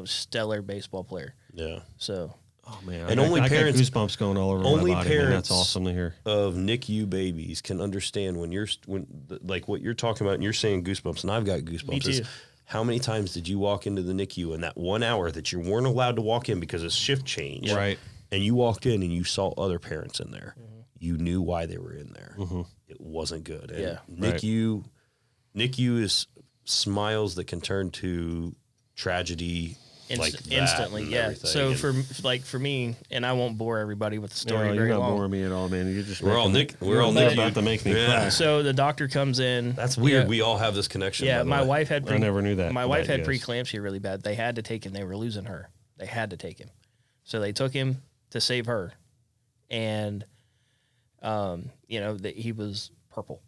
stellar baseball player. Yeah. So Oh man, And I only got parents- goosebumps going all over only my body. Man. parents- That's awesome to hear. Of NICU babies can understand when like what you're talking about and you're saying goosebumps and I've got goosebumps. Me is too. How many times did you walk into the NICU in that 1 hour that you weren't allowed to walk in because of shift change? Right. And you walked in and you saw other parents in there. You knew why they were in there. It wasn't good. And Yeah. NICU is smiles that can turn to tragedy like that instantly. and Yeah. everything. So And for me, and I won't bore everybody with the story No, very you're not long. boring me at all, man. You're just we're all about NICU. to make me cry. So the doctor comes in. That's weird. Yeah. We all have this connection. Yeah, by the my way. wife had. I never knew that. My wife had yes. preeclampsia really bad. They had to take him. They were losing her. They had to take him, so they took him to save her, and, he was purple,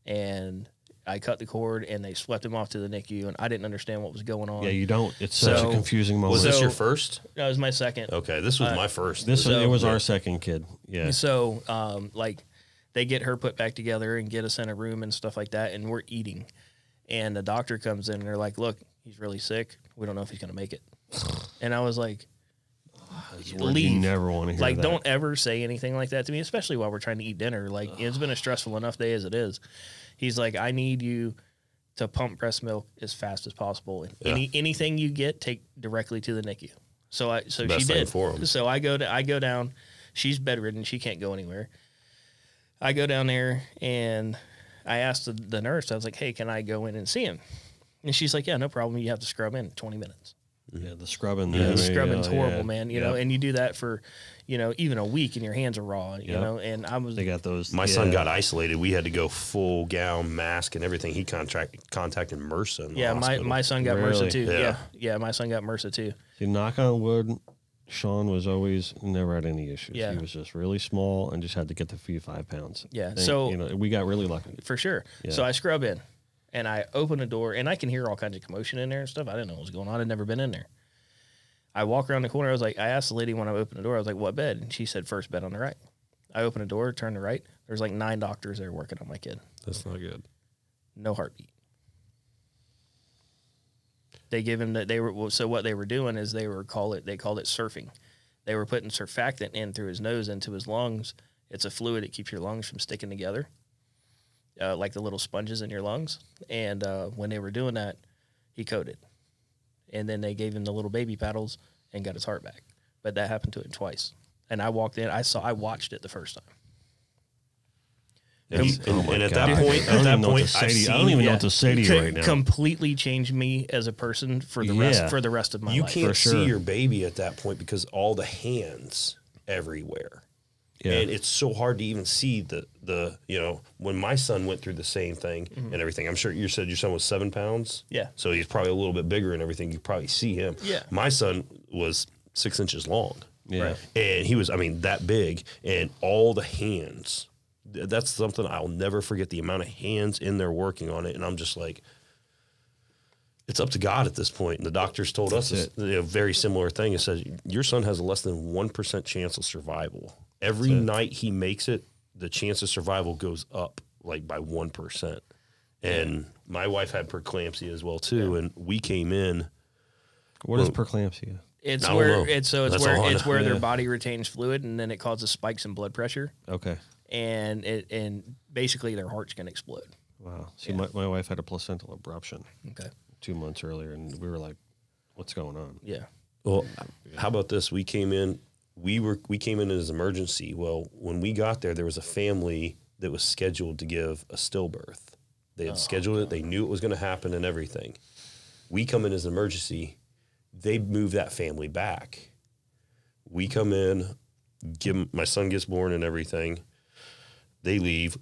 and I cut the cord and they swept him off to the NICU, and I didn't understand what was going on. Yeah, you don't. It's such a So- confusing moment. Was this So- your first? That was my second. Okay, this was my first. it was yeah. our second kid. Yeah. So, they get her put back together and get us in a room and stuff like that, and we're eating. And the doctor comes in and they're like, "Look, he's really sick. We don't know if he's going to make it." And I was like, "Leave." You never want to hear Like, that. don't ever say anything like that to me, especially while we're trying to eat dinner. Like, it's been a stressful enough day as it is. He's like, "I need you to pump breast milk as fast as possible. And anything you get, take directly to the NICU." So she Best thing did. for him. So I go down. She's bedridden. She can't go anywhere. I go down there and I asked the nurse. I was like, "Hey, can I go in and see him?" And she's like, "Yeah, no problem. You have to scrub in 20 minutes." Yeah, the scrubbing. The Yeah, scrubbing's horrible, yeah. man. You know, and you do that for, even a week, and your hands are raw. You Yep. know, and I was They got those. My son got isolated. We had to go full gown, mask, and everything. He contacted MRSA. In the hospital. my son got Really? MRSA too. Yeah. Yeah, my son got MRSA too. See, knock on wood, Sean was always never had any issues. Yeah. He was just really small and just had to get to feed 5 pounds. Yeah, And, so- we got really lucky. For sure. Yeah. So I scrub in, and I open a door, and I can hear all kinds of commotion in there and stuff. I didn't know what was going on. I'd never been in there. I walk around the corner. I asked the lady when I opened the door, I was like, "What bed?" And she said, "First bed on the right." I open the door, turn to the right. There's like 9 doctors there working on my kid. That's not good. No heartbeat. They give him that so what they were doing is they called it surfing. They were putting surfactant in through his nose into his lungs. It's a fluid that keeps your lungs from sticking together, like the little sponges in your lungs. And when they were doing that, he coded. And then they gave him the little baby paddles and got his heart back. But that happened to him twice. And I walked in. I watched it the first time. And at God. that point, I don't even know what to say to you right now. Completely changed me as a person for the rest of my you life. can't For sure. see your baby at that point because all the hands everywhere. Yeah. And it's so hard to even see the when my son went through the same thing and everything. I'm sure you said your son was 7 pounds. Yeah. So he's probably a little bit bigger and everything. You probably see him. Yeah. My son was 6 inches long. Yeah. Right. And he was, that big, and all the hands. That's something I'll never forget, the amount of hands in there working on it. And I'm just like, it's up to God at this point. And the doctors told us a very similar thing. It says, your son has a less than 1% chance of survival. Every night he makes it, the chance of survival goes up like by 1%. And my wife had preeclampsia as well too. And we came in. What is preeclampsia? It's I don't where know. it's so it's That's where all I it's know. where their Yeah. body retains fluid, and then it causes spikes in blood pressure, Okay. and basically their heart's gonna explode. Wow. See, my wife had a placental abruption Okay. 2 months earlier, and we were like, what's going on? Yeah. Well, how about this? We came in. We came in as emergency. Well, when we got there, there was a family that was scheduled to give a stillbirth. They had scheduled it. They knew it was going to happen and everything. We come in as emergency. They move that family back. We come in, my son gets born and everything. They leave.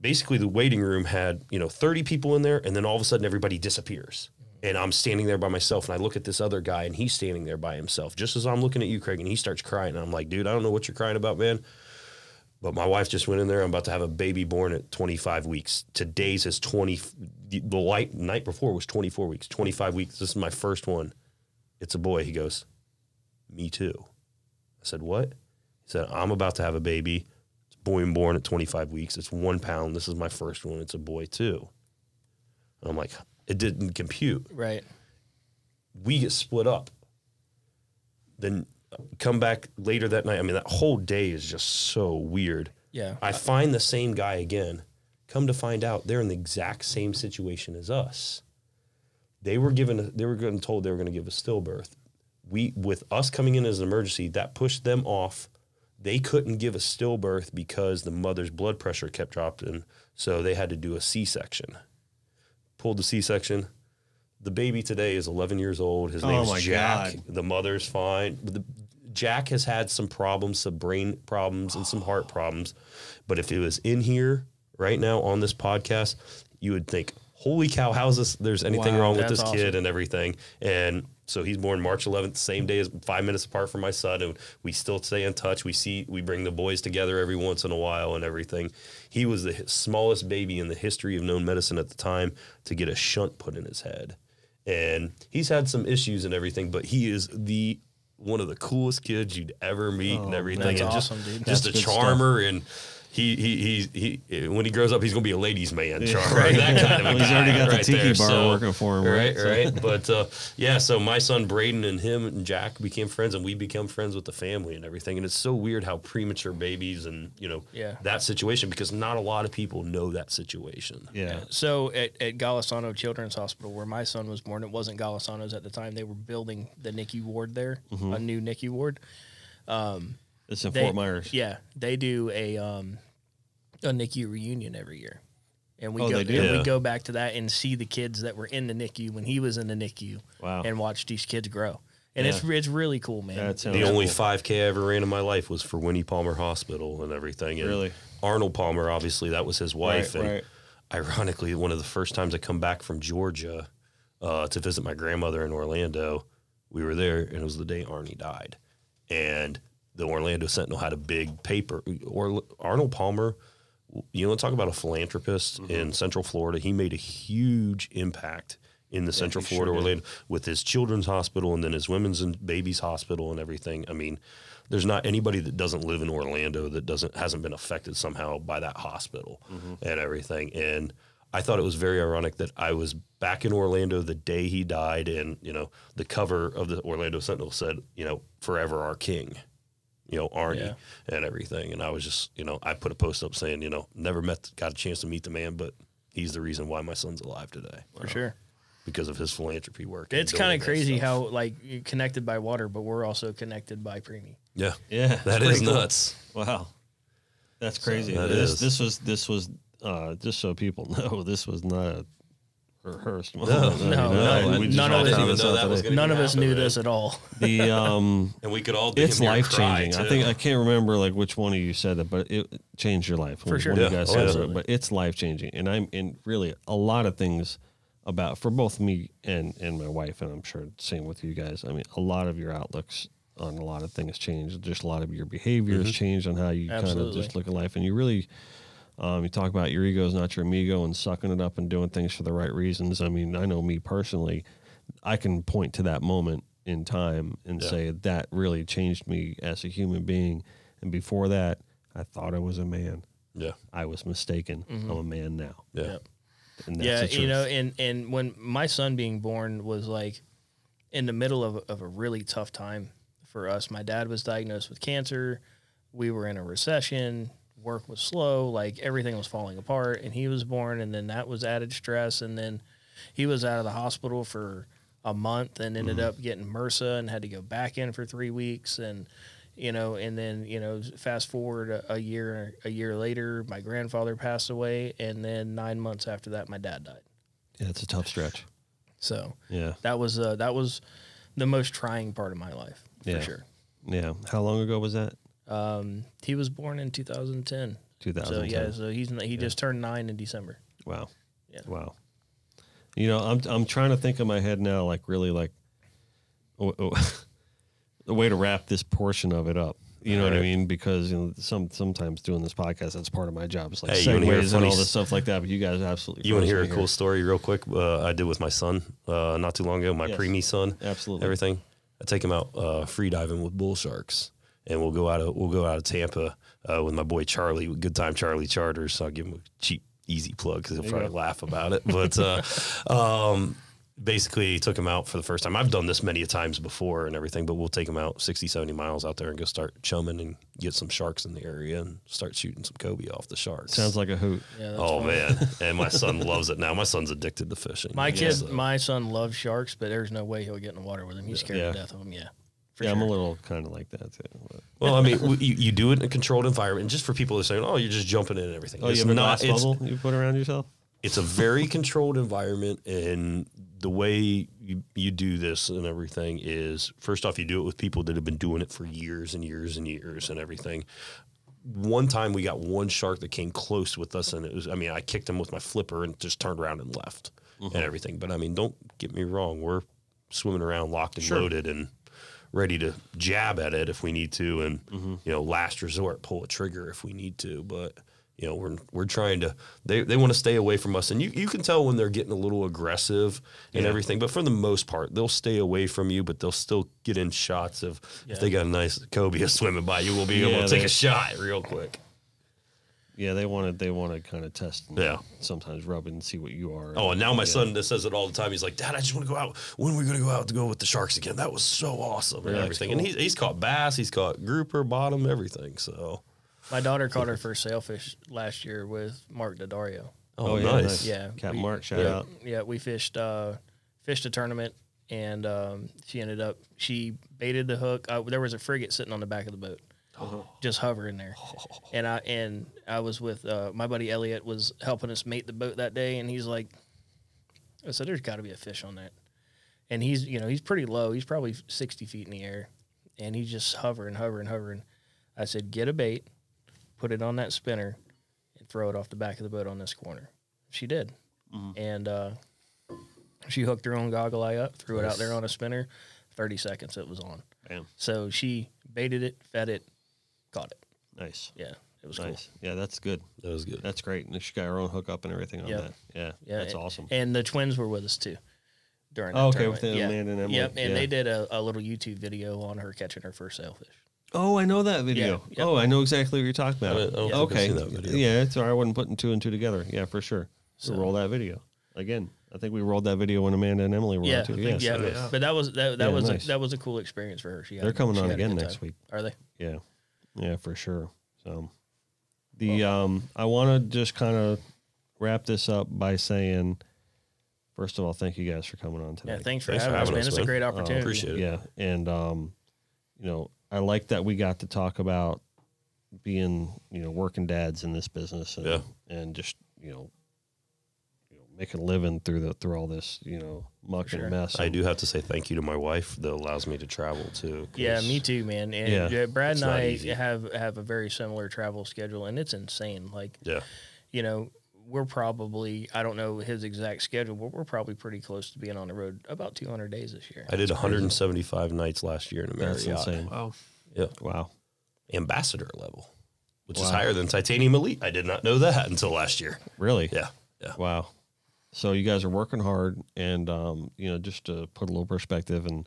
Basically, the waiting room had 30 people in there, and then all of a sudden everybody disappears. And I'm standing there by myself, and I look at this other guy, and he's standing there by himself, just as I'm looking at you, Craig, and he starts crying. And I'm like, dude, I don't know what you're crying about, man. But my wife just went in there. I'm about to have a baby born at 25 weeks. Today's is 20. The night before was 24 weeks, 25 weeks. This is my first one. It's a boy. He goes, me too. I said, what? He said, I'm about to have a baby. It's born at 25 weeks. It's 1 pound. This is my first one. It's a boy too. And I'm like, it didn't compute. Right. We get split up. Then come back later that night. That whole day is just so weird. Yeah. I find the same guy again. Come to find out, they're in the exact same situation as us. they were getting told they were going to give a stillbirth. With us coming in as an emergency, that pushed them off. They couldn't give a stillbirth because the mother's blood pressure kept dropping, so they had to do a C-section. Pulled the C-section. The baby today is 11 years old. His name's Jack. God. The mother's fine. Jack has had some problems, some brain problems and some heart problems. But if it was in here right now on this podcast, you would think, holy cow, how's this? There's anything wrong with this kid and everything. And so he's born March 11th, same day as 5 minutes apart from my son. And we still stay in touch. We bring the boys together every once in a while and everything. He was the smallest baby in the history of known medicine at the time to get a shunt put in his head. And he's had some issues and everything, but he is one of the coolest kids you'd ever meet and everything. That's and awesome, dude. Just a charmer stuff. And he when he grows up, he's gonna be a ladies' man, charmer, right? That kind of a guy. He's already got right the tiki there, bar working for him, right? But so my son Braden and him and Jack became friends, and we become friends with the family and everything. And it's so weird how premature babies and that situation, because not a lot of people know that situation. Yeah. So at Golisano Children's Hospital, where my son was born, it wasn't Golisano's at the time. They were building the NICU ward there, a new NICU ward. It's in Fort Myers. Yeah, they do a NICU reunion every year, and we we go back to that and see the kids that were in the NICU when he was in the NICU, and watch these kids grow. And it's really cool, man. The only 5K I ever ran in my life was for Winnie Palmer Hospital and everything. And really, Arnold Palmer, obviously, that was his wife. Ironically, one of the first times I come back from Georgia to visit my grandmother in Orlando, we were there, and it was the day Arnie died, and the Orlando Sentinel had a big paper. Arnold Palmer, you want to talk about a philanthropist in Central Florida. He made a huge impact in the Central Florida Orlando with his children's hospital and then his women's and babies hospital and everything. I mean, there's not anybody that doesn't live in Orlando that hasn't been affected somehow by that hospital and everything. And I thought it was very ironic that I was back in Orlando the day he died, and the cover of the Orlando Sentinel said, "Forever our king." Arnie and everything. And I was just, I put a post up saying, never got a chance to meet the man, but he's the reason why my son's alive today. For sure. Because of his philanthropy work. It's kind of crazy how, you're connected by water, but we're also connected by preemie. Yeah. Yeah. That is nuts. Cool. Wow. That's crazy. So this was just so people know, this was not a rehearsed. None of us knew this at all. And we could all. It's life changing. I can't remember which one of you said it, but it changed your life. For sure. One of you guys said it, but it's life changing, and I'm in really a lot of things for both me and my wife, and I'm sure same with you guys. I mean, a lot of your outlooks on a lot of things changed. Just a lot of your behaviors changed on how you kind of just look at life, and you really. You talk about your ego is not your amigo and sucking it up and doing things for the right reasons. I mean, I know me personally, I can point to that moment in time and say that really changed me as a human being. And before that, I thought I was a man. Yeah. I was mistaken. I'm a man now. Yeah. And that's the truth. And when my son being born was in the middle of a really tough time for us. My dad was diagnosed with cancer. We were in a recession. Work was slow, everything was falling apart, and he was born, and then that was added stress, and then he was out of the hospital for a month and ended up getting MRSA and had to go back in for 3 weeks, and and then fast forward a year later, my grandfather passed away, and then 9 months after that, my dad died. Yeah, it's a tough stretch. So that was the most trying part of my life for sure. Yeah, how long ago was that? He was born in 2010. 2010. So he just turned 9 in December. Wow. Yeah. Wow. I'm trying to think in my head now, the way to wrap this portion of it up. You know what I mean? Because sometimes doing this podcast, that's part of my job. It's segues and all this stuff like that. But you guys absolutely. You want to hear a cool story real quick? I did with my son not too long ago. My preemie son. Absolutely. Everything. I take him out free diving with bull sharks. And we'll go out of Tampa with my boy Charlie, Good Time Charlie Charters. So I'll give him a cheap, easy plug because he'll probably laugh about it. But basically took him out for the first time. I've done this many times before and everything, but we'll take him out 60, 70 miles out there and go start chumming and get some sharks in the area and start shooting some cobia off the sharks. Sounds like a hoot. Yeah, that's Oh fun. man. And my son loves it now. My son's addicted to fishing. My son loves sharks, but there's no way he'll get in the water with him. He's scared Yeah. to death of them. Yeah. For Yeah, sure. I'm a little kind of like that too. But. Well, I mean, you do it in a controlled environment, and just for people that are saying, "Oh, you're just jumping in and everything." Oh, you have a glass bubble you put around yourself? It's a very controlled environment, and the way you do this and everything is, first off, you do it with people that have been doing it for years and years and years and everything. One time we got one shark that came close with us, and it was, I mean, I kicked him with my flipper and just turned around and left and everything. But I mean, don't get me wrong, we're swimming around locked and loaded and ready to jab at it if we need to, and you know, last resort, pull a trigger if we need to. But you know, we're trying to. They want to stay away from us, and you can tell when they're getting a little aggressive and everything. But for the most part, they'll stay away from you, but they'll still get in shots of if they got a nice cobia swimming by, you will be able to take a shot real quick. Yeah, they want to kind of test. And sometimes rub it and see what you are. Oh, and now my son that says it all the time. He's like, "Dad, I just want to go out. When are we going to go out to go with the sharks again? That was so awesome and everything." Cool. And he's caught bass, he's caught grouper, bottom, everything. So My daughter caught her first sailfish last year with Mark Daddario. oh, yeah, nice. Yeah, Captain Mark, shout out. Yeah, we fished a tournament, and she baited the hook. There was a frigate sitting on the back of the boat, just hovering there. And I was with my buddy Elliot was helping us mate the boat that day, and he's like, I said, "There's got to be a fish on that." And he's pretty low. He's probably 60 feet in the air, and he's just hovering. I said, "Get a bait, put it on that spinner, and throw it off the back of the boat on this corner." She did. And she hooked her own goggle eye up, threw it out there on a spinner. 30 seconds, it was on. Bam. So she baited it, fed it, caught it. Nice. Yeah, it was Nice. Yeah, that's good. That was good. That's great. And she got her own hookup and everything on that. Yeah, Yeah, that's awesome. And the twins were with us too during that Oh, okay, tournament. with the Amanda and Emily. Yep, and Yeah. they did a little YouTube video on her catching her first sailfish. Oh, I know that video. Yeah, yep. Oh, I know exactly what you're talking about. I don't think I've Okay. seen that video. Yeah, it's all right. I wasn't putting two and two together. Yeah, for sure. So roll that video again. I think we rolled that video when Amanda and Emily were Yeah, on too. yeah, Yes. but that was nice. that was a cool experience for her. They're coming she on had a again good next time. week. Are they? Yeah, for sure. So I want to just kind of wrap this up by saying, first of all, thank you guys for coming on today. Yeah, thanks for Thanks for having us, having man. us, It's a man. great opportunity. Appreciate it. Yeah, and you know, I like that we got to talk about being, you know, working dads in this business, and, and just you know, making a living through all this, you know, muck and mess. I do have to say thank you to my wife that allows me to travel too. 'cause Yeah, me too, man. And Brad it's and not I easy. have a very similar travel schedule, and it's insane. Like, you know, we're probably, I don't know his exact schedule, but we're probably pretty close to being on the road about 200 days this year. I did 175 nights last year in a Marriott. That's insane. Wow. Yeah. Wow. Ambassador level, which is higher than Titanium Elite. I did not know that until last year. Really? Yeah. Yeah. Wow. So you guys are working hard, and you know, just to put a little perspective, and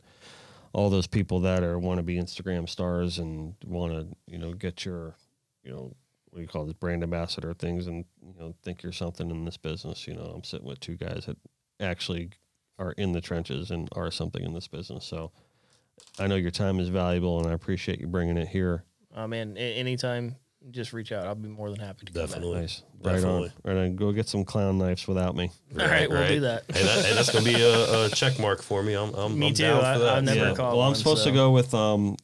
all those people that want to be Instagram stars and want to, you know, get your, you know, what do you call it, brand ambassador things, and you know, think you're something in this business. You know, I'm sitting with two guys that actually are in the trenches and are something in this business. So I know your time is valuable, and I appreciate you bringing it here. Man, anytime, just reach out. I'll be more than happy to come Definitely. Nice. Definitely. Right on. Go get some clown knives without me. back. All right, we'll do that. Hey, that's going to be a check mark for me. I'm Me too. down for that. I've never caught Well, I'm one, supposed so- to go with,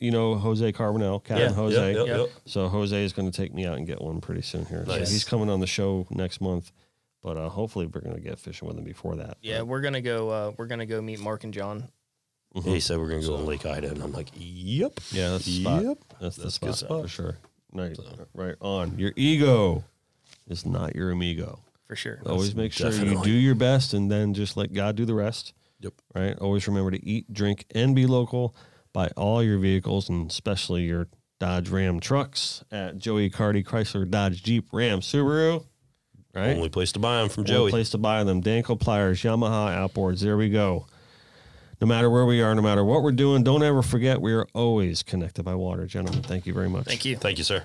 you know, Jose Carbonell, Captain Jose. Yep. So Jose is going to take me out and get one pretty soon here. Nice. So he's coming on the show next month, but hopefully we're going to get fishing with him before that. Yeah, we're gonna go. We're gonna go meet Mark and John. He said we're going to go to Lake Ida, and I'm like, yep. Yeah, that's the spot. Yep. That's the That's a spot, good spot. for sure. Right on. Your ego is not your amigo. For sure. Always make sure you definitely. do your best, and then just let God do the rest. Yep. Right? Always remember to eat, drink, and be local. Buy all your vehicles, and especially your Dodge Ram trucks at Joey Accardi, Chrysler, Dodge, Jeep, Ram, Subaru. Right? Only place to buy them from Only Joey. place to buy them. Danco pliers, Yamaha outboards. There we go. No matter where we are, no matter what we're doing, don't ever forget we are always connected by water, gentlemen. Thank you very much. Thank you. Thank you, sir.